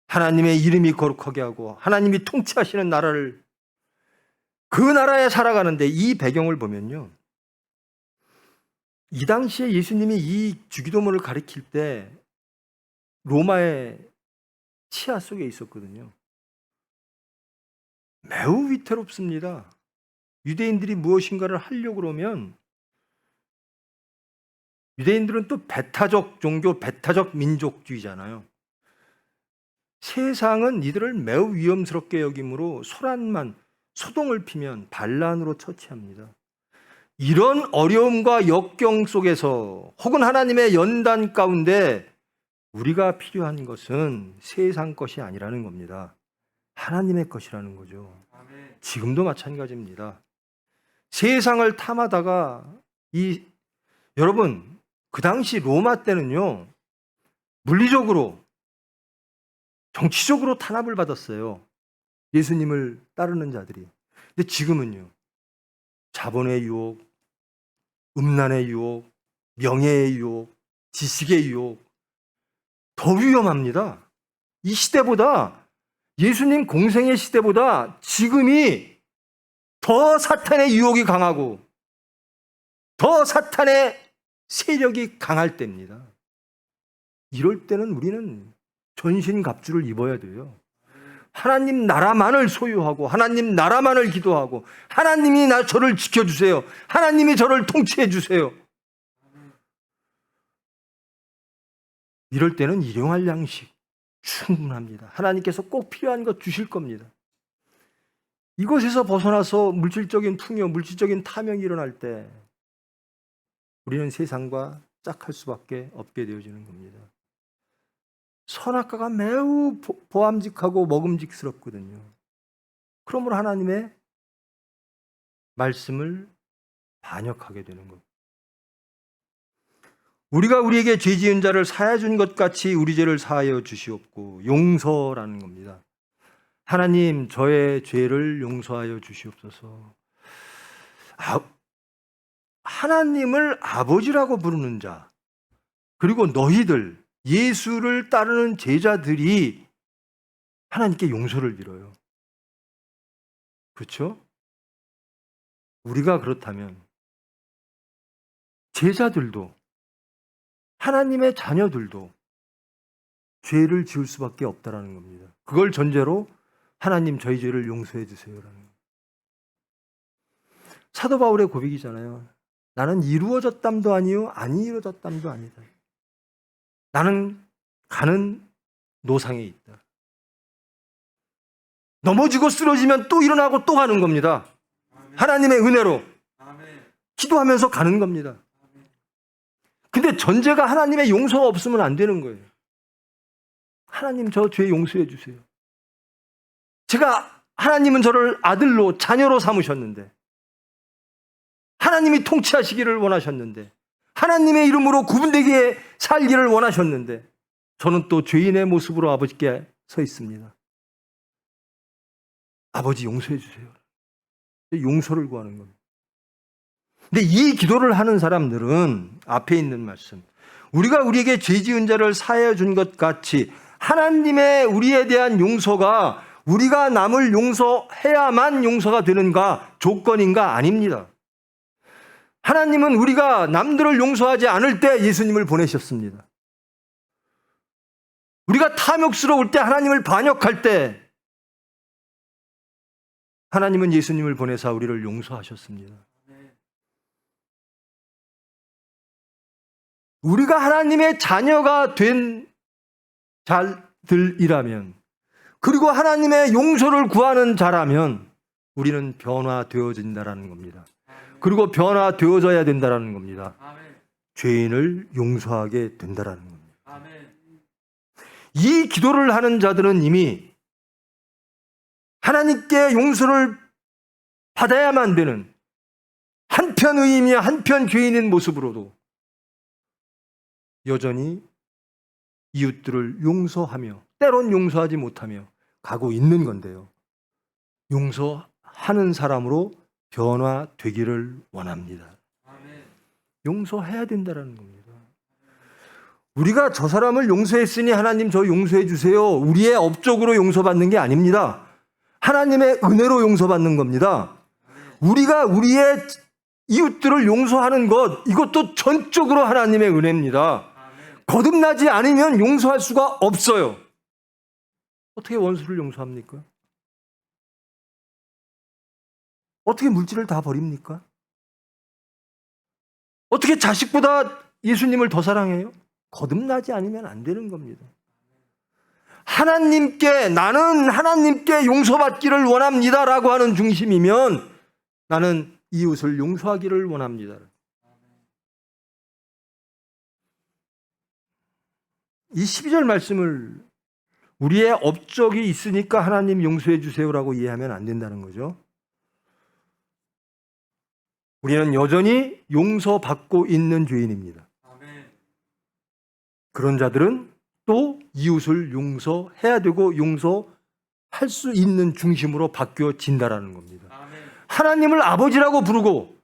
Speaker 2: 하나님의 이름이 거룩하게 하고 하나님이 통치하시는 나라를, 그 나라에 살아가는데 이 배경을 보면요, 이 당시에 예수님이 이 주기도문을 가리킬 때 로마의 치하 속에 있었거든요. 매우 위태롭습니다. 유대인들이 무엇인가를 하려고 그러면, 유대인들은 또 배타적 종교, 배타적 민족주의잖아요. 세상은 이들을 매우 위험스럽게 여기므로 소동을 피면 반란으로 처치합니다. 이런 어려움과 역경 속에서 혹은 하나님의 연단 가운데 우리가 필요한 것은 세상 것이 아니라는 겁니다. 하나님의 것이라는 거죠. 지금도 마찬가지입니다. 세상을 탐하다가 여러분, 그 당시 로마 때는요, 물리적으로, 정치적으로 탄압을 받았어요. 예수님을 따르는 자들이. 근데 지금은요, 자본의 유혹, 음란의 유혹, 명예의 유혹, 지식의 유혹, 더 위험합니다. 이 시대보다, 예수님 공생의 시대보다 지금이 더 사탄의 유혹이 강하고 더 사탄의 세력이 강할 때입니다. 이럴 때는 우리는 전신갑주를 입어야 돼요. 하나님 나라만을 소유하고 하나님 나라만을 기도하고 하나님이 저를 지켜주세요. 하나님이 저를 통치해 주세요. 이럴 때는 일용할 양식 충분합니다. 하나님께서 꼭 필요한 것 주실 겁니다. 이것에서 벗어나서 물질적인 풍요, 물질적인 탐욕이 일어날 때 우리는 세상과 짝할 수밖에 없게 되어지는 겁니다. 선악과가 매우 보암직하고 먹음직스럽거든요. 그러므로 하나님의 말씀을 반역하게 되는 겁니다. 우리가 우리에게 죄 지은 자를 사하여 준 것 같이 우리 죄를 사하여 주시옵고, 용서라는 겁니다. 하나님, 저의 죄를 용서하여 주시옵소서. 하나님을 아버지라고 부르는 자, 그리고 너희들, 예수를 따르는 제자들이 하나님께 용서를 빌어요. 그렇죠? 우리가 그렇다면 제자들도, 하나님의 자녀들도 죄를 지을 수밖에 없다라는 겁니다. 그걸 전제로 하나님, 저희 죄를 용서해 주세요라는 겁니다. 사도 바울의 고백이잖아요. 나는 이루어졌담도 아니요 안 이루어졌담도 아니다. 나는 가는 노상에 있다. 넘어지고 쓰러지면 또 일어나고 또 가는 겁니다. 하나님의 은혜로 기도하면서 가는 겁니다. 근데 전제가 하나님의 용서가 없으면 안 되는 거예요. 하나님, 저 죄 용서해 주세요. 하나님은 저를 아들로, 자녀로 삼으셨는데, 하나님이 통치하시기를 원하셨는데, 하나님의 이름으로 구분되게 살기를 원하셨는데, 저는 또 죄인의 모습으로 아버지께 서 있습니다. 아버지 용서해 주세요. 용서를 구하는 겁니다. 근데 이 기도를 하는 사람들은 앞에 있는 말씀, 우리가 우리에게 죄 지은 자를 사하여 준 것 같이 하나님의 우리에 대한 용서가 우리가 남을 용서해야만 용서가 되는가, 조건인가? 아닙니다. 하나님은 우리가 남들을 용서하지 않을 때 예수님을 보내셨습니다. 우리가 탐욕스러울 때, 하나님을 반역할 때 하나님은 예수님을 보내사 우리를 용서하셨습니다. 우리가 하나님의 자녀가 된 자들이라면, 그리고 하나님의 용서를 구하는 자라면 우리는 변화되어진다라는 겁니다. 그리고 변화되어져야 된다라는 겁니다. 죄인을 용서하게 된다라는 겁니다. 이 기도를 하는 자들은 이미 하나님께 용서를 받아야만 되는 한편 의인이며 한편 죄인인 모습으로도 여전히 이웃들을 용서하며, 때론 용서하지 못하며 가고 있는 건데요. 용서하는 사람으로 변화되기를 원합니다. 용서해야 된다는 겁니다. 우리가 저 사람을 용서했으니 하나님 저 용서해 주세요, 우리의 업적으로 용서받는 게 아닙니다. 하나님의 은혜로 용서받는 겁니다. 우리가 우리의 이웃들을 용서하는 것, 이것도 전적으로 하나님의 은혜입니다. 거듭나지 않으면 용서할 수가 없어요. 어떻게 원수를 용서합니까? 어떻게 물질을 다 버립니까? 어떻게 자식보다 예수님을 더 사랑해요? 거듭나지 않으면 안 되는 겁니다. 나는 하나님께 용서받기를 원합니다라고 하는 중심이면 나는 이웃을 용서하기를 원합니다. 이 12절 말씀을 우리의 업적이 있으니까 하나님 용서해 주세요라고 이해하면 안 된다는 거죠. 우리는 여전히 용서받고 있는 죄인입니다. 그런 자들은 또 이웃을 용서해야 되고 용서할 수 있는 중심으로 바뀌어진다라는 겁니다. 하나님을 아버지라고 부르고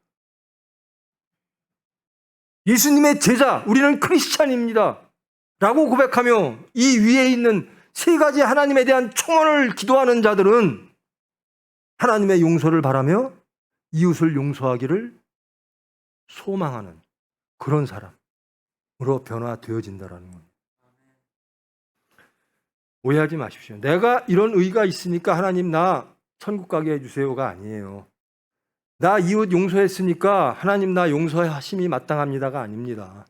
Speaker 2: 예수님의 제자, 우리는 크리스찬입니다 라고 고백하며 이 위에 있는 세 가지 하나님에 대한 총언을 기도하는 자들은 하나님의 용서를 바라며 이웃을 용서하기를 소망하는 그런 사람으로 변화되어진다는 겁니다. 오해하지 마십시오. 내가 이런 의가 있으니까 하나님 나 천국 가게 해주세요가 아니에요. 나 이웃 용서했으니까 하나님 나 용서하심이 마땅합니다가 아닙니다.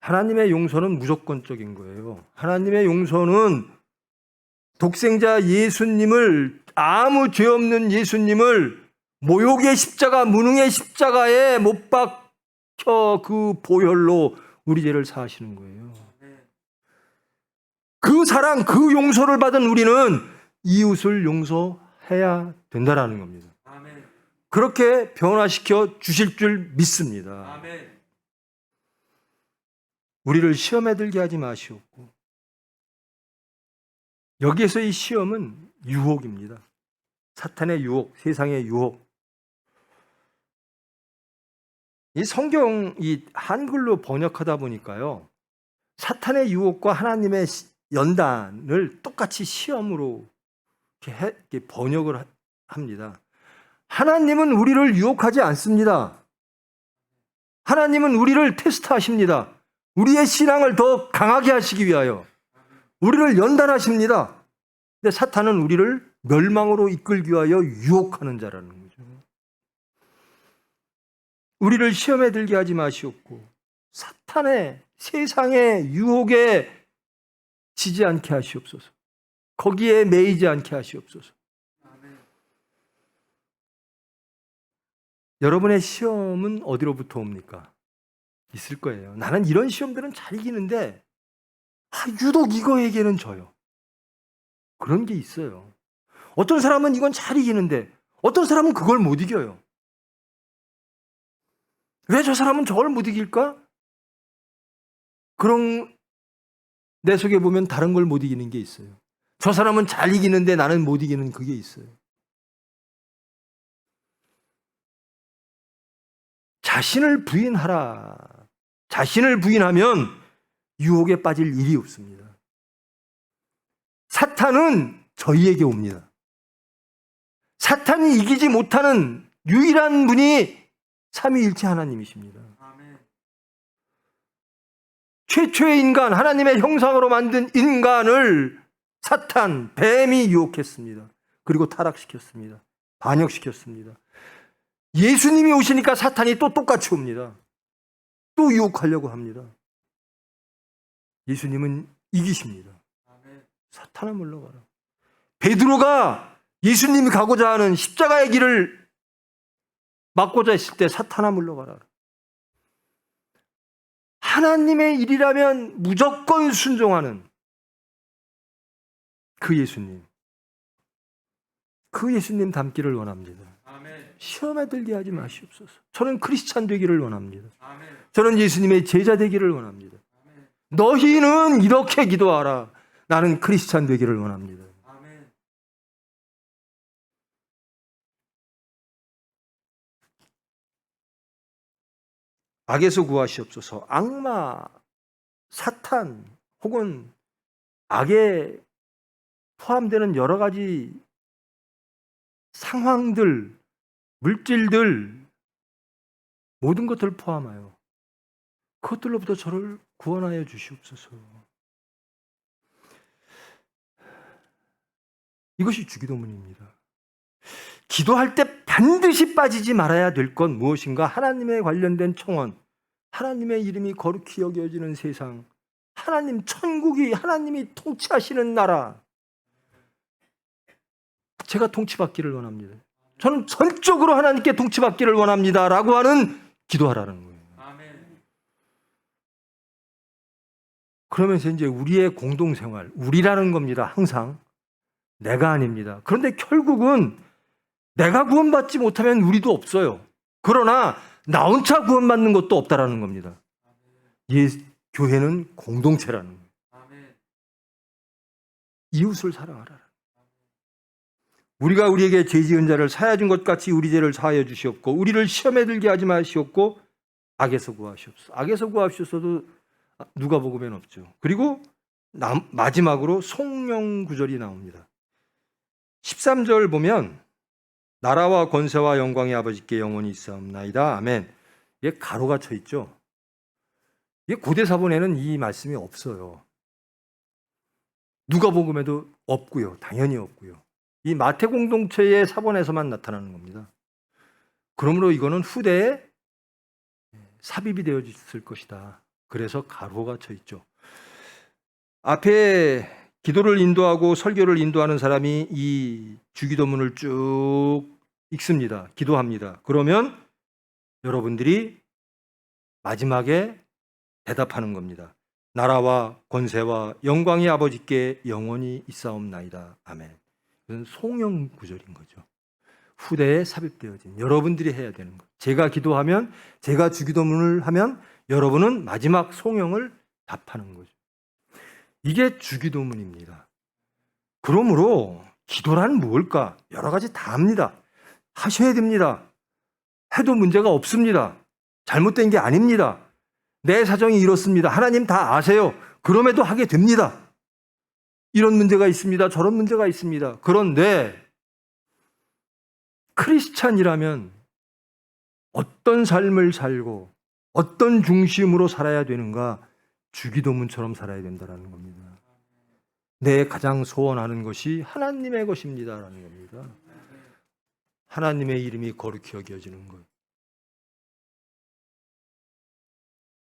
Speaker 2: 하나님의 용서는 무조건적인 거예요. 하나님의 용서는 독생자 예수님을, 아무 죄 없는 예수님을 모욕의 십자가, 무능의 십자가에 못 박혀 그 보혈로 우리 죄를 사하시는 거예요. 그 사랑, 그 용서를 받은 우리는 이웃을 용서해야 된다라는 겁니다. 그렇게 변화시켜 주실 줄 믿습니다. 우리를 시험에 들게 하지 마시옵고, 여기에서 이 시험은 유혹입니다. 사탄의 유혹, 세상의 유혹. 이 성경 이 한글로 번역하다 보니까요, 사탄의 유혹과 하나님의 연단을 똑같이 시험으로 이렇게 번역을 합니다. 하나님은 우리를 유혹하지 않습니다. 하나님은 우리를 테스트하십니다. 우리의 신앙을 더 강하게 하시기 위하여 우리를 연단하십니다. 근데 사탄은 우리를 멸망으로 이끌기 위하여 유혹하는 자라는 거죠. 우리를 시험에 들게 하지 마시옵고 사탄의 세상의 유혹에 지지 않게 하시옵소서. 거기에 매이지 않게 하시옵소서. 여러분의 시험은 어디로부터 옵니까? 있을 거예요. 나는 이런 시험들은 잘 이기는데 유독 이거에게는 져요. 그런 게 있어요. 어떤 사람은 이건 잘 이기는데 어떤 사람은 그걸 못 이겨요. 왜 저 사람은 저걸 못 이길까? 그런 내 속에 보면 다른 걸 못 이기는 게 있어요. 저 사람은 잘 이기는데 나는 못 이기는 그게 있어요. 자신을 부인하라. 자신을 부인하면 유혹에 빠질 일이 없습니다. 사탄은 저희에게 옵니다. 사탄이 이기지 못하는 유일한 분이 삼위일체 하나님이십니다. 최초의 인간, 하나님의 형상으로 만든 인간을 사탄, 뱀이 유혹했습니다. 그리고 타락시켰습니다. 반역시켰습니다. 예수님이 오시니까 사탄이 또 똑같이 옵니다. 또 유혹하려고 합니다. 예수님은 이기십니다. 사탄아 물러가라. 베드로가 예수님이 가고자 하는 십자가의 길을 막고자 했을 때 사탄아 물러가라. 하나님의 일이라면 무조건 순종하는 그 예수님. 그 예수님 닮기를 원합니다. 시험에 들게 하지 마시옵소서. 저는 크리스찬 되기를 원합니다. 저는 예수님의 제자 되기를 원합니다. 너희는 이렇게 기도하라. 나는 크리스찬 되기를 원합니다. 악에서 구하시옵소서. 악마, 사탄 혹은 악에 포함되는 여러 가지 상황들, 물질들, 모든 것들을 포함하여 그것들로부터 저를 구원하여 주시옵소서. 이것이 주기도문입니다. 기도할 때 반드시 빠지지 말아야 될 건 무엇인가? 하나님에 관련된 청원, 하나님의 이름이 거룩히 여겨지는 세상, 하나님 천국이 하나님이 통치하시는 나라, 제가 통치받기를 원합니다. 저는 전적으로 하나님께 통치받기를 원합니다 라고 하는 기도하라는 거예요. 그러면서 이제 우리의 공동생활, 우리라는 겁니다. 항상 내가 아닙니다. 그런데 결국은 내가 구원받지 못하면 우리도 없어요. 그러나 나 혼자 구원받는 것도 없다라는 겁니다. 교회는 공동체라는 거예요. 이웃을 사랑하라. 우리가 우리에게 죄 지은 자를 사하여 준 것 같이 우리 죄를 사하여 주시옵고 우리를 시험에 들게 하지 마시옵고 악에서 구하시옵소서. 악에서 구하시옵소서도 누가복음에는 없죠. 그리고 마지막으로 송영 구절이 나옵니다. 13절 보면 나라와 권세와 영광이 아버지께 영원히 있사옵나이다. 아멘. 이게 가로가 쳐 있죠. 이게 고대 사본에는 이 말씀이 없어요. 누가복음에도 없고요. 당연히 없고요. 이 마태 공동체의 사본에서만 나타나는 겁니다. 그러므로 이거는 후대에 삽입이 되어졌을 것이다. 그래서 가로가 쳐 있죠. 앞에 기도를 인도하고 설교를 인도하는 사람이 이 주기도문을 쭉 읽습니다. 기도합니다. 그러면 여러분들이 마지막에 대답하는 겁니다. 나라와 권세와 영광이 아버지께 영원히 있사옵나이다. 아멘. 이건 송영 구절인 거죠. 후대에 삽입되어진 여러분들이 해야 되는 것. 제가 기도하면, 제가 주기도문을 하면 여러분은 마지막 송영을 답하는 거죠. 이게 주기도문입니다. 그러므로 기도란 무엇일까? 여러 가지 다 합니다. 하셔야 됩니다. 해도 문제가 없습니다. 잘못된 게 아닙니다. 내 사정이 이렇습니다. 하나님 다 아세요. 그럼에도 하게 됩니다. 이런 문제가 있습니다. 저런 문제가 있습니다. 그런데 크리스찬이라면 어떤 삶을 살고 어떤 중심으로 살아야 되는가? 주기도문처럼 살아야 된다는 겁니다. 내 가장 소원하는 것이 하나님의 것입니다라는 겁니다. 하나님의 이름이 거룩히 여겨지는 것.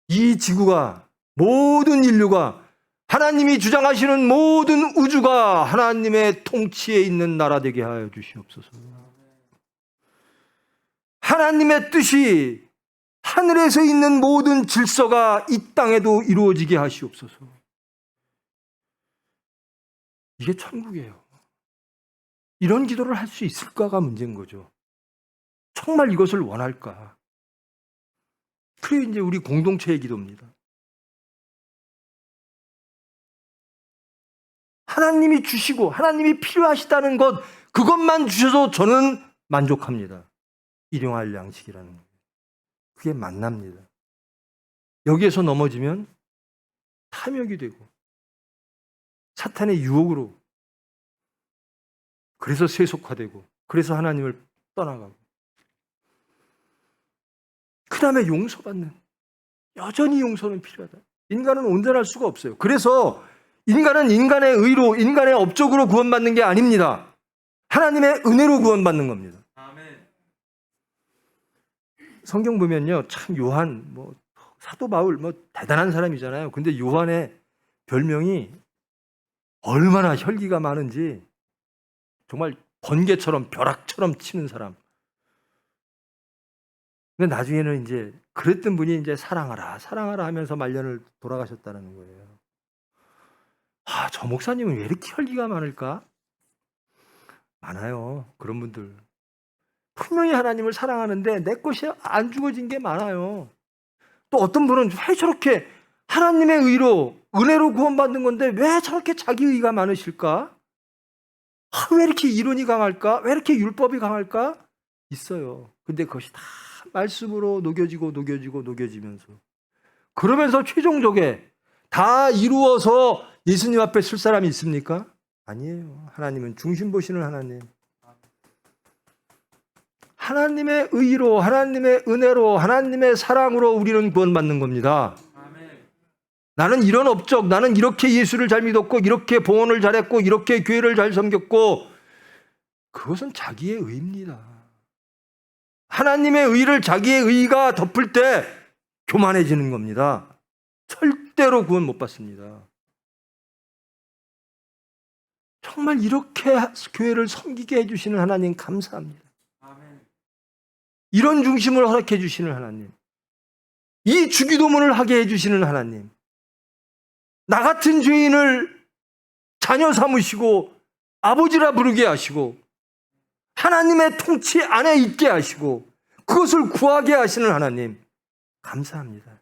Speaker 2: 이 지구가 모든 인류가, 하나님이 주장하시는 모든 우주가 하나님의 통치에 있는 나라 되게 하여 주시옵소서. 하나님의 뜻이 하늘에서 있는 모든 질서가 이 땅에도 이루어지게 하시옵소서. 이게 천국이에요. 이런 기도를 할 수 있을까가 문제인 거죠. 정말 이것을 원할까? 그게 이제 우리 공동체의 기도입니다. 하나님이 주시고 하나님이 필요하시다는 것, 그것만 주셔도 저는 만족합니다. 일용할 양식이라는 거예요. 그게 만납니다. 여기에서 넘어지면 탐욕이 되고 사탄의 유혹으로, 그래서 세속화되고, 그래서 하나님을 떠나가고, 그 다음에 용서받는, 여전히 용서는 필요하다. 인간은 온전할 수가 없어요. 그래서 인간은 인간의 의로, 인간의 업적으로 구원받는 게 아닙니다. 하나님의 은혜로 구원받는 겁니다. 성경 보면요, 참 요한, 사도 바울, 대단한 사람이잖아요. 근데 요한의 별명이 얼마나 혈기가 많은지, 정말 번개처럼 벼락처럼 치는 사람. 근데 나중에는 이제 그랬던 분이 이제 사랑하라 하면서 말년을 돌아가셨다는 거예요. 저 목사님은 왜 이렇게 혈기가 많을까? 많아요. 그런 분들. 분명히 하나님을 사랑하는데 내 것이 안 주어진 게 많아요. 또 어떤 분은 왜 저렇게 하나님의 의로, 은혜로 구원받는 건데 왜 저렇게 자기 의가 많으실까? 왜 이렇게 이론이 강할까? 왜 이렇게 율법이 강할까? 있어요. 근데 그것이 다 말씀으로 녹여지면서, 그러면서 최종적에 다 이루어서 예수님 앞에 설 사람이 있습니까? 아니에요. 하나님은 중심 보시는 하나님. 하나님의 의로, 하나님의 은혜로, 하나님의 사랑으로 우리는 구원받는 겁니다. 나는 이런 업적, 나는 이렇게 예수를 잘 믿었고, 이렇게 봉헌을 잘했고, 이렇게 교회를 잘 섬겼고, 그것은 자기의 의입니다. 하나님의 의를 자기의 의가 덮을 때 교만해지는 겁니다. 절대로 구원 못 받습니다. 정말 이렇게 교회를 섬기게 해주시는 하나님 감사합니다. 이런 중심을 허락해 주시는 하나님, 이 주기도문을 하게 해주시는 하나님, 나 같은 죄인을 자녀 삼으시고 아버지라 부르게 하시고 하나님의 통치 안에 있게 하시고 그것을 구하게 하시는 하나님 감사합니다.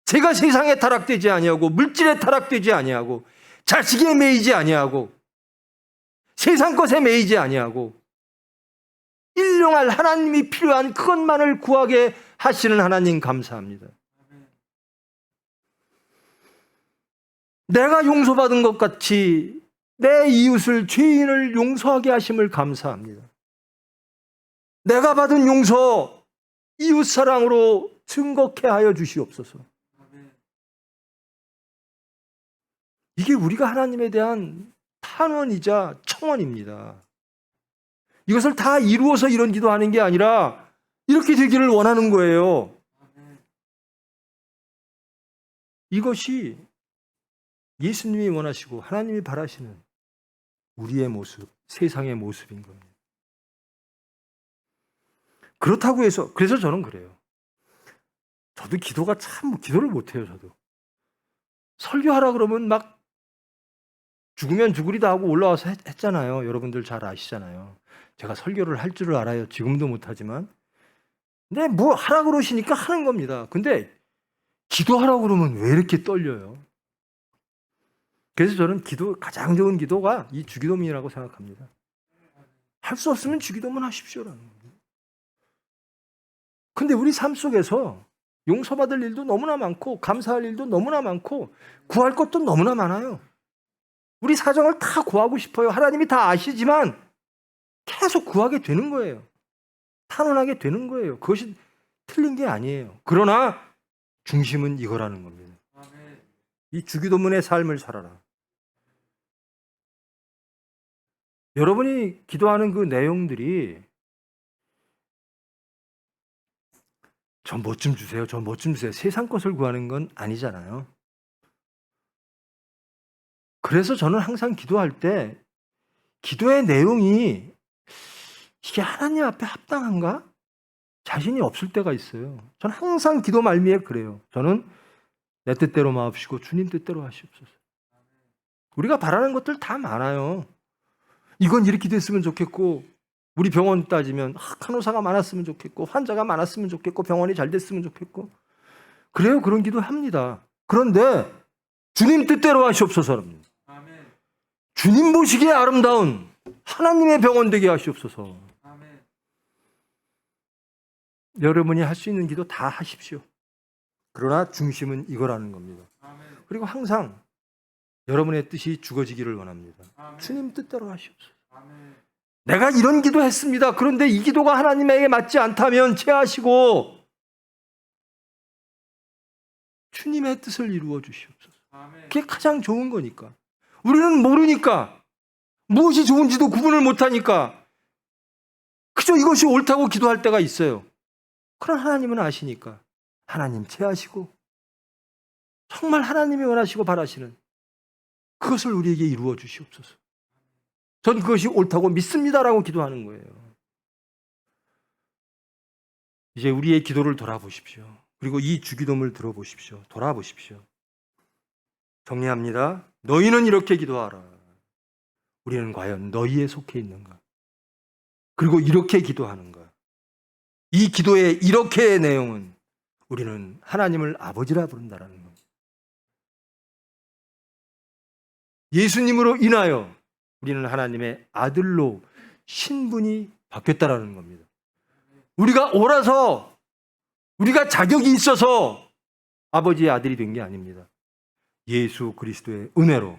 Speaker 2: 제가 세상에 타락되지 아니하고 물질에 타락되지 아니하고 자식에 매이지 아니하고 세상 것에 매이지 아니하고 일용할 하나님이 필요한 그것만을 구하게 하시는 하나님 감사합니다. 내가 용서받은 것 같이 내 이웃을, 죄인을 용서하게 하심을 감사합니다. 내가 받은 용서 이웃 사랑으로 증거케 하여 주시옵소서. 이게 우리가 하나님에 대한 탄원이자 청원입니다. 이것을 다 이루어서 이런 기도하는 게 아니라 이렇게 되기를 원하는 거예요. 이것이 예수님이 원하시고 하나님이 바라시는 우리의 모습, 세상의 모습인 겁니다. 그렇다고 해서, 그래서 저는 그래요. 저도 기도가 참, 기도를 못해요, 저도. 설교하라 그러면 막 죽으면 죽으리다 하고 올라와서 했잖아요. 여러분들 잘 아시잖아요. 제가 설교를 할 줄을 알아요. 지금도 못하지만. 근데 뭐 하라 그러시니까 하는 겁니다. 근데 기도하라고 그러면 왜 이렇게 떨려요? 그래서 저는 가장 좋은 기도가 이 주기도문이라고 생각합니다. 할 수 없으면 주기도문 하십시오라는 겁니다. 근데 우리 삶 속에서 용서받을 일도 너무나 많고 감사할 일도 너무나 많고 구할 것도 너무나 많아요. 우리 사정을 다 구하고 싶어요. 하나님이 다 아시지만 계속 구하게 되는 거예요. 탄원하게 되는 거예요. 그것이 틀린 게 아니에요. 그러나 중심은 이거라는 겁니다. 이 주기도문의 삶을 살아라. 여러분이 기도하는 그 내용들이 저 뭐 좀 주세요. 저 뭐 좀 주세요. 세상 것을 구하는 건 아니잖아요. 그래서 저는 항상 기도할 때 기도의 내용이 이게 하나님 앞에 합당한가? 자신이 없을 때가 있어요. 저는 항상 기도 말미에 그래요. 저는 내 뜻대로 마옵시고 주님 뜻대로 하시옵소서. 우리가 바라는 것들 다 많아요. 이건 이렇게 됐으면 좋겠고, 우리 병원 따지면 간호사가 많았으면 좋겠고, 환자가 많았으면 좋겠고, 병원이 잘 됐으면 좋겠고. 그래요, 그런 기도 합니다. 그런데 주님 뜻대로 하시옵소서랍니다. 주님 보시기에 아름다운 하나님의 병원 되게 하시옵소서. 여러분이 할 수 있는 기도 다 하십시오. 그러나 중심은 이거라는 겁니다. 그리고 항상 여러분의 뜻이 주어지기를 원합니다. 주님 뜻대로 하시옵소서. 내가 이런 기도 했습니다. 그런데 이 기도가 하나님에게 맞지 않다면 체하시고 주님의 뜻을 이루어 주시옵소서. 그게 가장 좋은 거니까. 우리는 모르니까, 무엇이 좋은지도 구분을 못하니까 그저 이것이 옳다고 기도할 때가 있어요. 그러나 하나님은 아시니까 하나님 체하시고 정말 하나님이 원하시고 바라시는 그것을 우리에게 이루어 주시옵소서. 전 그것이 옳다고 믿습니다라고 기도하는 거예요. 이제 우리의 기도를 돌아보십시오. 그리고 이 주기도문을 들어보십시오. 돌아보십시오. 정리합니다. 너희는 이렇게 기도하라. 우리는 과연 너희에 속해 있는가? 그리고 이렇게 기도하는가? 이 기도의 이렇게의 내용은 우리는 하나님을 아버지라 부른다라는 겁니다. 예수님으로 인하여 우리는 하나님의 아들로 신분이 바뀌었다라는 겁니다. 우리가 옳아서, 우리가 자격이 있어서 아버지의 아들이 된 게 아닙니다. 예수 그리스도의 은혜로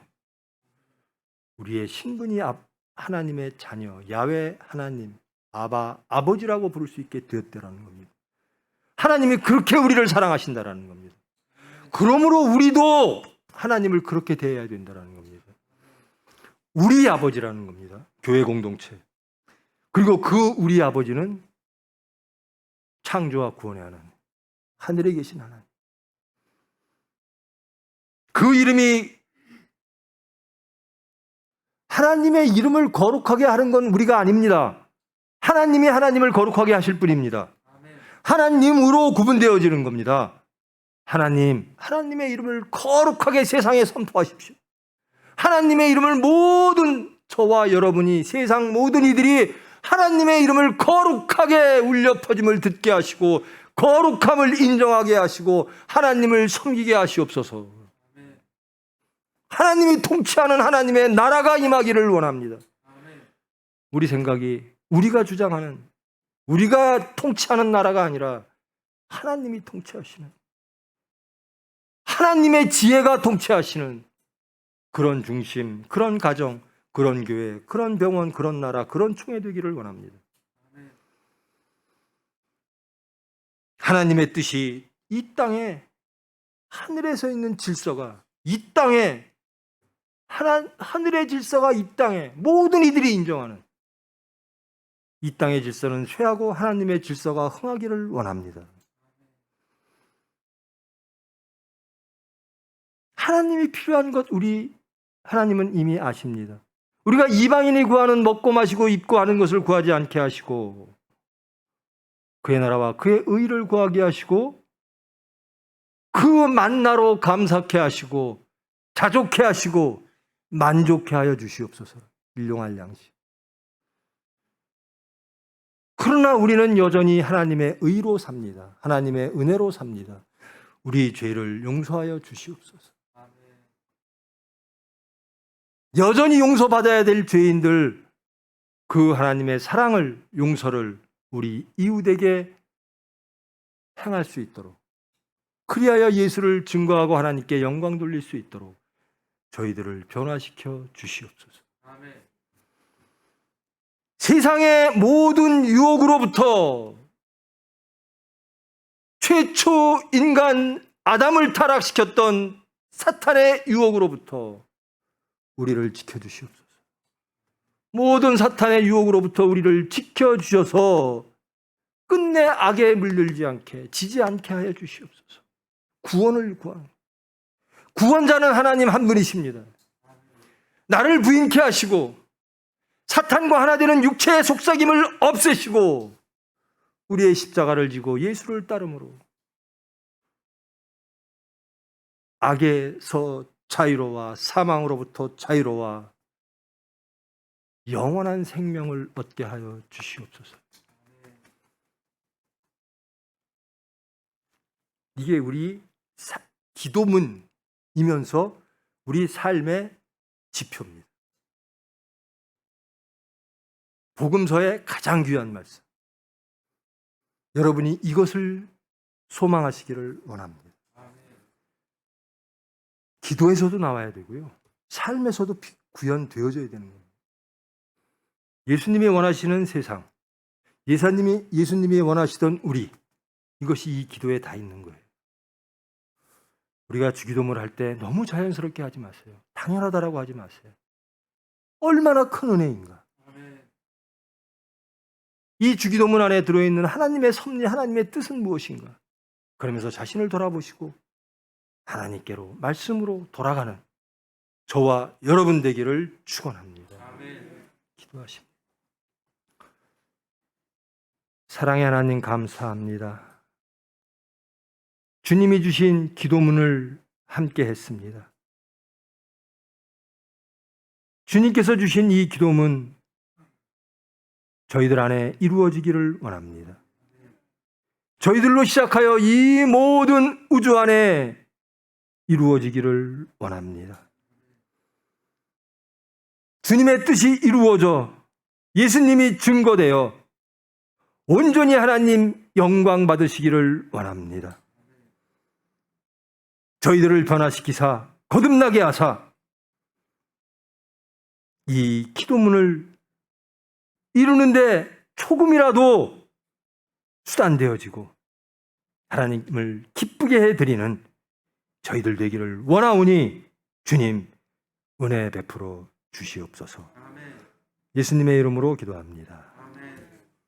Speaker 2: 우리의 신분이 하나님의 자녀, 야훼 하나님, 아버지라고 부를 수 있게 되었다라는 겁니다. 하나님이 그렇게 우리를 사랑하신다라는 겁니다. 그러므로 우리도 하나님을 그렇게 대해야 된다라는 겁니다. 우리 아버지라는 겁니다. 교회 공동체. 그리고 그 우리 아버지는 창조와 구원의 하나님, 하늘에 계신 하나님. 그 이름이, 하나님의 이름을 거룩하게 하는 건 우리가 아닙니다. 하나님이 하나님을 거룩하게 하실 뿐입니다. 하나님으로 구분되어지는 겁니다. 하나님의 이름을 거룩하게 세상에 선포하십시오. 하나님의 이름을 모든 저와 여러분이, 세상 모든 이들이 하나님의 이름을 거룩하게 울려 퍼짐을 듣게 하시고 거룩함을 인정하게 하시고 하나님을 섬기게 하시옵소서. 하나님이 통치하는 하나님의 나라가 임하기를 원합니다. 우리 생각이, 우리가 주장하는, 우리가 통치하는 나라가 아니라 하나님이 통치하시는, 하나님의 지혜가 통치하시는 그런 중심, 그런 가정, 그런 교회, 그런 병원, 그런 나라, 그런 총회 되기를 원합니다. 하나님의 뜻이 이 땅에, 하늘에서 있는 질서가 이 땅에, 하늘의 질서가 이 땅에 모든 이들이 인정하는 이 땅의 질서는 쇠하고 하나님의 질서가 흥하기를 원합니다. 하나님이 필요한 것 하나님은 이미 아십니다. 우리가 이방인이 구하는 먹고 마시고 입고 하는 것을 구하지 않게 하시고 그의 나라와 그의 의를 구하게 하시고 그 만나로 감사케 하시고 자족케 하시고 만족케 하여 주시옵소서. 일용할 양식. 그러나 우리는 여전히 하나님의 의로 삽니다. 하나님의 은혜로 삽니다. 우리 죄를 용서하여 주시옵소서. 여전히 용서받아야 될 죄인들, 그 하나님의 사랑을, 용서를 우리 이웃에게 행할 수 있도록, 그리하여 예수를 증거하고 하나님께 영광 돌릴 수 있도록 저희들을 변화시켜 주시옵소서. 세상의 모든 유혹으로부터, 최초 인간 아담을 타락시켰던 사탄의 유혹으로부터 우리를 지켜주시옵소서. 모든 사탄의 유혹으로부터 우리를 지켜주셔서 끝내 악에 물들지 않게, 지지 않게 하여 주시옵소서. 구원을 구하는, 구원자는 하나님 한 분이십니다. 나를 부인케 하시고 사탄과 하나 되는 육체의 속삭임을 없애시고 우리의 십자가를 지고 예수를 따름으로 악에서 자유로와 사망으로부터 자유로와 영원한 생명을 얻게 하여 주시옵소서. 이게 우리 기도문이면서 우리 삶의 지표입니다. 복음서의 가장 귀한 말씀. 여러분이 이것을 소망하시기를 원합니다. 기도에서도 나와야 되고요. 삶에서도 구현되어져야 되는 겁니다. 예수님이 원하시는 세상, 예수님이 원하시던 우리, 이것이 이 기도에 다 있는 거예요. 우리가 주기도문을 할 때 너무 자연스럽게 하지 마세요. 당연하다라고 하지 마세요. 얼마나 큰 은혜인가. 이 주기도문 안에 들어있는 하나님의 섭리, 하나님의 뜻은 무엇인가. 그러면서 자신을 돌아보시고 하나님께로 말씀으로 돌아가는 저와 여러분 되기를 축원합니다. 기도하십니다. 사랑의 하나님 감사합니다. 주님이 주신 기도문을 함께 했습니다. 주님께서 주신 이 기도문 저희들 안에 이루어지기를 원합니다. 저희들로 시작하여 이 모든 우주 안에 이루어지기를 원합니다. 주님의 뜻이 이루어져 예수님이 증거되어 온전히 하나님 영광 받으시기를 원합니다. 저희들을 변화시키사 거듭나게 하사 이 기도문을 이루는데 조금이라도 수단되어지고 하나님을 기쁘게 해드리는 저희들 되기를 원하오니 주님 은혜 베풀어 주시옵소서. 예수님의 이름으로 기도합니다.